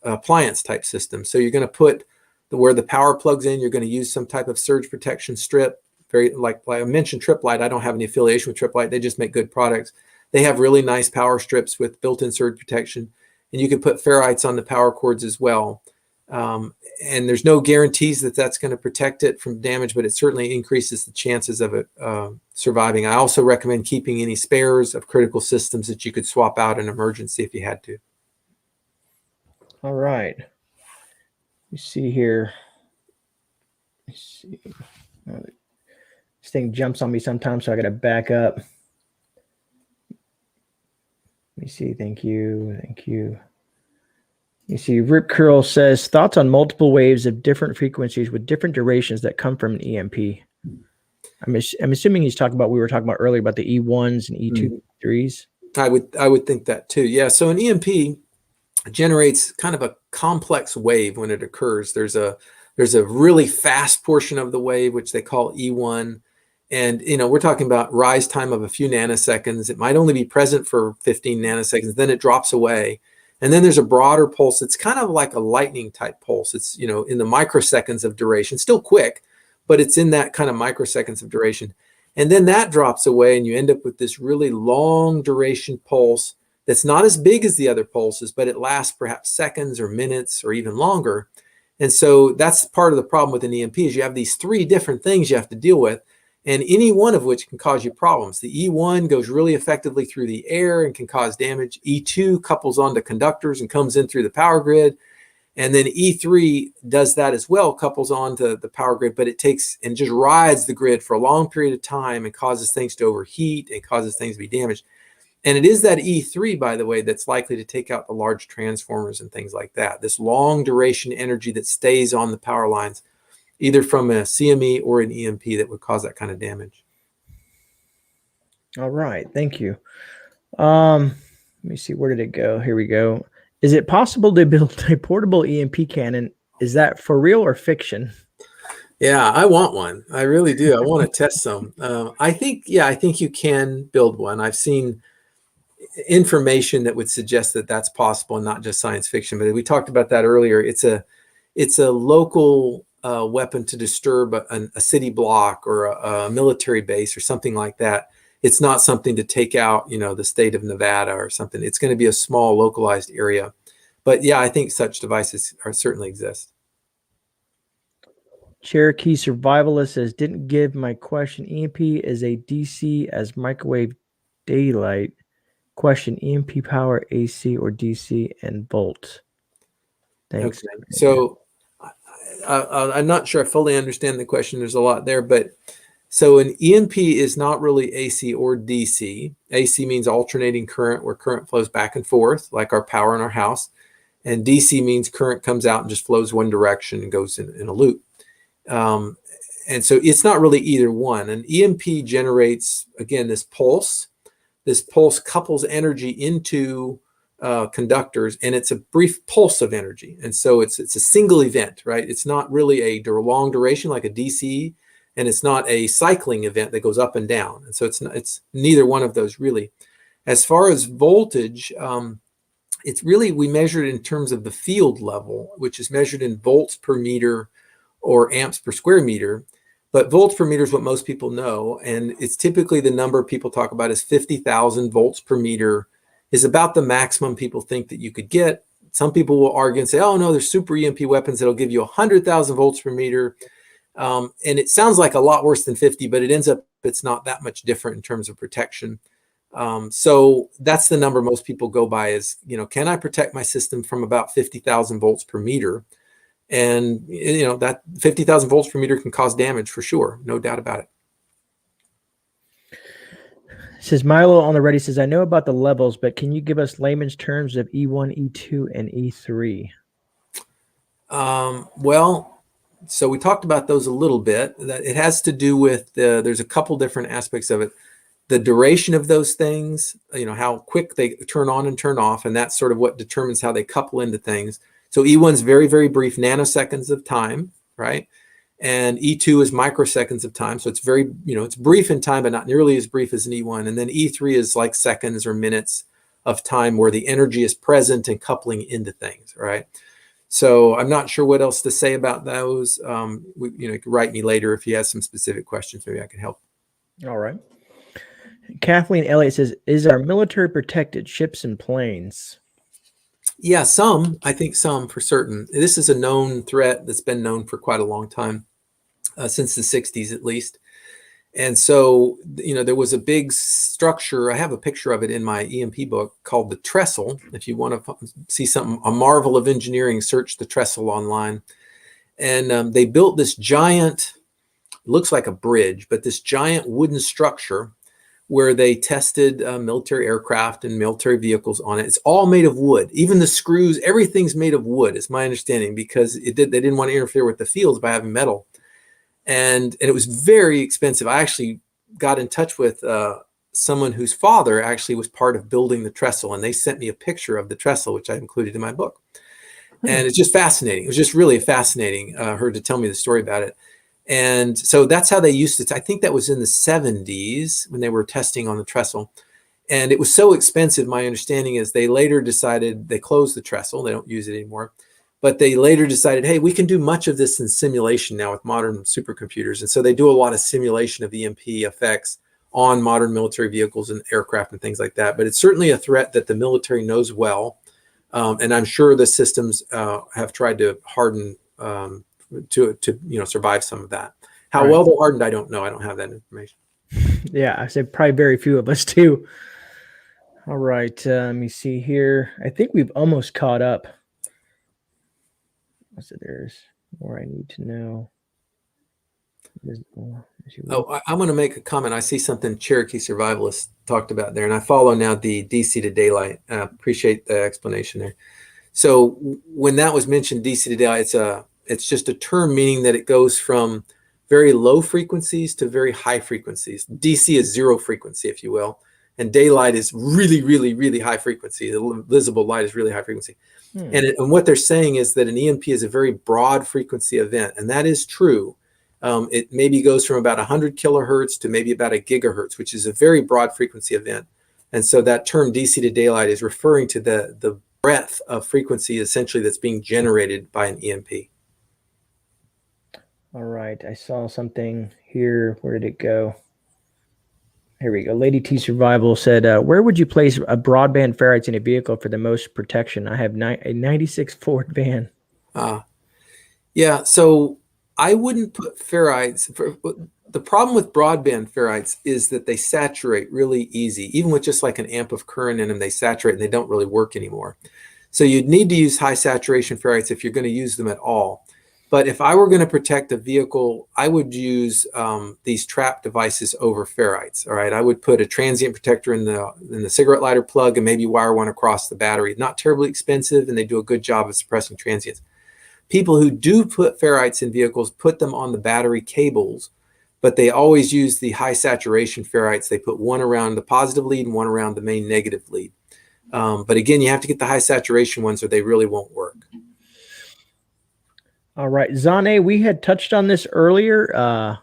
appliance type system. So you're going to put where the power plugs in, you're going to use some type of surge protection strip. Very like I mentioned, Trip Light. I don't have any affiliation with Trip Light. They just make good products. They have really nice power strips with built-in surge protection, and you can put ferrites on the power cords as well. And there's no guarantees that that's going to protect it from damage, but it certainly increases the chances of it surviving. I also recommend keeping any spares of critical systems that you could swap out in emergency if you had to. All right. You see here. Let's see. This thing jumps on me sometimes, so I got to back up. Let me see. Thank you. Thank you. You see, Rip Curl says, thoughts on multiple waves of different frequencies with different durations that come from an EMP. I'm assuming he's talking about, we were talking about earlier about the E1s and E2, E3s. I would think that too. Yeah. So an EMP generates kind of a complex wave when it occurs. There's a really fast portion of the wave, which they call E1. And, you know, we're talking about rise time of a few nanoseconds. It might only be present for 15 nanoseconds. Then it drops away. And then there's a broader pulse. It's kind of like a lightning type pulse. It's, you know, in the microseconds of duration, still quick, but it's in that kind of microseconds of duration. And then that drops away and you end up with this really long duration pulse that's not as big as the other pulses, but it lasts perhaps seconds or minutes or even longer. And so that's part of the problem with an EMP is you have these three different things you have to deal with, and any one of which can cause you problems. The E1 goes really effectively through the air and can cause damage. E2 couples onto conductors and comes in through the power grid. And then E3 does that as well, couples onto the power grid, but it takes and just rides the grid for a long period of time and causes things to overheat and causes things to be damaged. And it is that E3, by the way, that's likely to take out the large transformers and things like that. This long duration energy that stays on the power lines, either from a CME or an EMP, that would cause that kind of damage. All right. Thank you. Let me see. Where did it go? Here we go. Is it possible to build a portable EMP cannon? Is that for real or fiction? Yeah, I want one. I really do. I want to test some. I think you can build one. I've seen information that would suggest that that's possible and not just science fiction. But we talked about that earlier. It's a local weapon to disturb a city block or a military base or something like that. It's not something to take out, you know, the state of Nevada or something. It's going to be a small localized area. But yeah, I think such devices certainly exist. Cherokee Survivalist says, didn't give my question. EMP is a DC as microwave daylight. Question, EMP power AC or DC and volt? Thanks. Okay. So I'm not sure I fully understand the question. There's a lot there, but so an EMP is not really AC or DC. AC means alternating current, where current flows back and forth, like our power in our house. And DC means current comes out and just flows one direction and goes in a loop. And so it's not really either one. An EMP generates, again, this pulse. This pulse couples energy into conductors, and it's a brief pulse of energy. And so it's a single event, right? It's not really a long duration like a DC, and it's not a cycling event that goes up and down. And so it's neither one of those really. As far as voltage, it's really, we measure it in terms of the field level, which is measured in volts per meter or amps per square meter. But volts per meter is what most people know. And it's typically the number people talk about is 50,000 volts per meter is about the maximum people think that you could get. Some people will argue and say, oh no, there's super EMP weapons that'll give you 100,000 volts per meter. And it sounds like a lot worse than 50, but it ends up it's not that much different in terms of protection. So that's the number most people go by is, can I protect my system from about 50,000 volts per meter? And, that 50,000 volts per meter can cause damage for sure. No doubt about it. It says Milo on the ready says, I know about the levels, but can you give us layman's terms of E1, E2, and E3? Well, so we talked about those a little bit. That it has to do with there's a couple different aspects of it. The duration of those things, how quick they turn on and turn off, and that's sort of what determines how they couple into things. So E1's very, very brief, nanoseconds of time, right? And E2 is microseconds of time. So it's very, it's brief in time, but not nearly as brief as an E1. And then E3 is like seconds or minutes of time where the energy is present and coupling into things, right? So I'm not sure what else to say about those. You can write me later if you have some specific questions. Maybe I can help. All right. Kathleen Elliott says, is our military protected, ships and planes? Yeah, some. I think some for certain. This is a known threat that's been known for quite a long time, since the 60s at least. And so, there was a big structure. I have a picture of it in my EMP book called the trestle. If you want to see something, a marvel of engineering, search the trestle online. And they built this giant, looks like a bridge, but this giant wooden structure where they tested military aircraft and military vehicles on it. It's all made of wood. Even the screws, everything's made of wood, is my understanding, because they didn't want to interfere with the fields by having metal. And it was very expensive. I actually got in touch with someone whose father actually was part of building the trestle, and they sent me a picture of the trestle, which I included in my book. And it's just fascinating. It was just really fascinating, her to tell me the story about it. And so that's how they used it. I think that was in the 70s when they were testing on the trestle. And it was so expensive, my understanding is they later decided, they closed the trestle, they don't use it anymore. But they later decided, hey, we can do much of this in simulation now with modern supercomputers. And so they do a lot of simulation of EMP effects on modern military vehicles and aircraft and things like that. But it's certainly a threat that the military knows well. And I'm sure the systems have tried to harden to survive some of that. How well they're hardened, I don't know. I don't have that information. Yeah, I said probably very few of us too. All right, let me see here. I think we've almost caught up. So there's more I need to know. Oh, I'm going to make a comment. I see something Cherokee Survivalists talked about there, and I follow now the DC to daylight. Appreciate the explanation there. So when that was mentioned, DC to daylight, it's just a term meaning that it goes from very low frequencies to very high frequencies. DC is zero frequency, if you will, and daylight is really, really, really high frequency. The visible light is really high frequency. And what they're saying is that an EMP is a very broad frequency event, and that is true. It maybe goes from about 100 kilohertz to maybe about a gigahertz, which is a very broad frequency event. And so that term DC to daylight is referring to the breadth of frequency essentially that's being generated by an EMP. All right, I saw something here. Where did it go? Here we go. Lady T Survival said, where would you place a broadband ferrites in a vehicle for the most protection? I have a 96 Ford van. Yeah, so I wouldn't put ferrites. The problem with broadband ferrites is that they saturate really easy. Even with just like an amp of current in them, they saturate and they don't really work anymore. So you'd need to use high saturation ferrites if you're going to use them at all. But if I were going to protect a vehicle, I would use these trap devices over ferrites. All right, I would put a transient protector in the cigarette lighter plug and maybe wire one across the battery. Not terribly expensive, and they do a good job of suppressing transients. People who do put ferrites in vehicles put them on the battery cables, but they always use the high saturation ferrites. They put one around the positive lead and one around the main negative lead. But again, you have to get the high saturation ones or they really won't work. All right, Zane, we had touched on this earlier.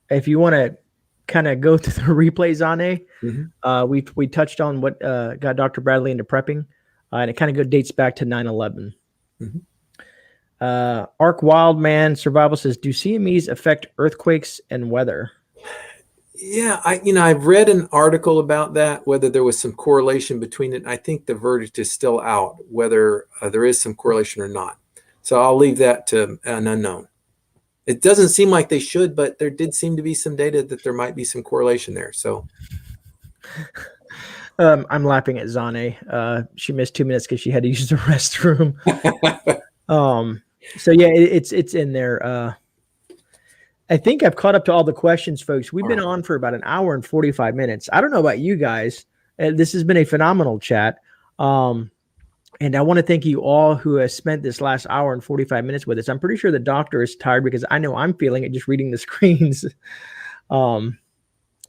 If you want to kind of go through the replay, Zane, we touched on what got Dr. Bradley into prepping, and it kind of dates back to 9/11. Arc Wildman Survival says, do CMEs affect earthquakes and weather? Yeah, I've read an article about that, whether there was some correlation between it. I think the verdict is still out, whether there is some correlation or not. So I'll leave that to an unknown. It doesn't seem like they should, but there did seem to be some data that there might be some correlation there. So I'm laughing at Zane. She missed 2 minutes because she had to use the restroom. So yeah, it's in there. I think I've caught up to all the questions, folks. We've been on for about an hour and 45 minutes. I don't know about you guys. This has been a phenomenal chat. And I want to thank you all who have spent this last hour and 45 minutes with us. I'm pretty sure the doctor is tired because I know I'm feeling it just reading the screens.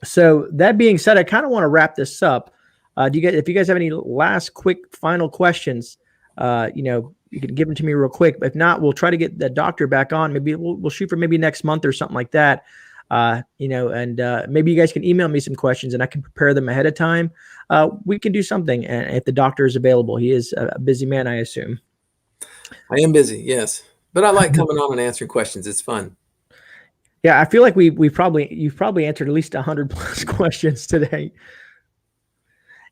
So that being said, I kind of want to wrap this up. If you guys have any last quick final questions, you can give them to me real quick. If not, we'll try to get the doctor back on. Maybe we'll shoot for maybe next month or something like that. And maybe you guys can email me some questions and I can prepare them ahead of time. We can do something. And if the doctor is available, he is a busy man, I assume. I am busy, yes, but I like coming on and answering questions. It's fun. Yeah, I feel like you've probably answered at least 100 plus questions today.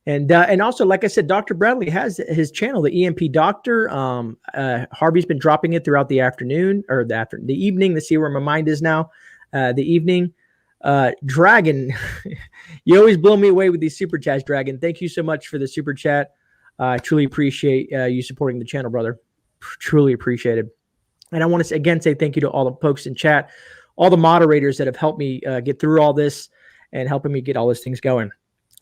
And also, like I said, Dr. Bradley has his channel, the EMP Doctor. Harvey's been dropping it throughout the afternoon or the evening. Let's see where my mind is now. The evening. Dragon, you always blow me away with these super chats, Dragon. Thank you so much for the super chat. I truly appreciate you supporting the channel, brother. Truly appreciated. And I want to again say thank you to all the folks in chat, all the moderators that have helped me get through all this and helping me get all these things going.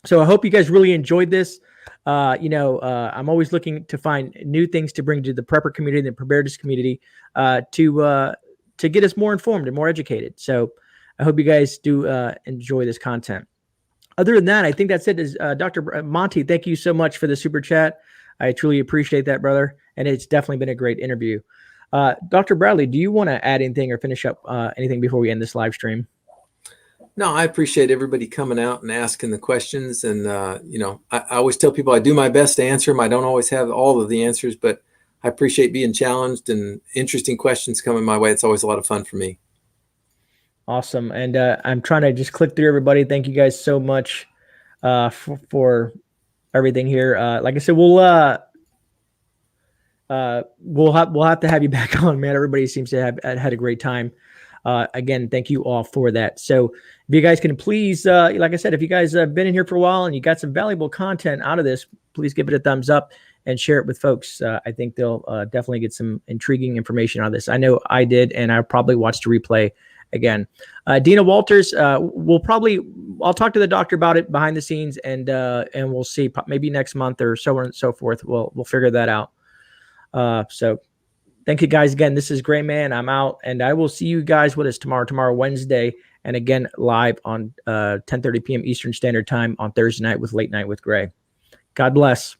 So I hope you guys really enjoyed this. I'm always looking to find new things to bring to the prepper community, the preparedness community, to get us more informed and more educated. So I hope you guys do enjoy this content. Other than that, I think that's it. Dr. Monty, thank you so much for the super chat. I truly appreciate that, brother. And it's definitely been a great interview. Dr. Bradley, do you want to add anything or finish up anything before we end this live stream? No, I appreciate everybody coming out and asking the questions. And, I always tell people I do my best to answer them. I don't always have all of the answers, but I appreciate being challenged and interesting questions coming my way. It's always a lot of fun for me. Awesome. And I'm trying to just click through everybody. Thank you guys so much for everything here. Like I said, we'll have to have you back on, man. Everybody seems to have had a great time. Again, thank you all for that. So if you guys can please, like I said, if you guys have been in here for a while and you got some valuable content out of this, please give it a thumbs up and share it with folks. I think they'll definitely get some intriguing information out of this. I know I did, and I'll probably watch the replay again. Dina Walters, I'll talk to the doctor about it behind the scenes, and we'll see maybe next month or so on and so forth. We'll figure that out. So thank you guys again. This is GreyMan. I'm out, and I will see you guys with us tomorrow, Wednesday, and again live on 10:30 p.m. Eastern Standard Time on Thursday night with Late Night with Grey. God bless.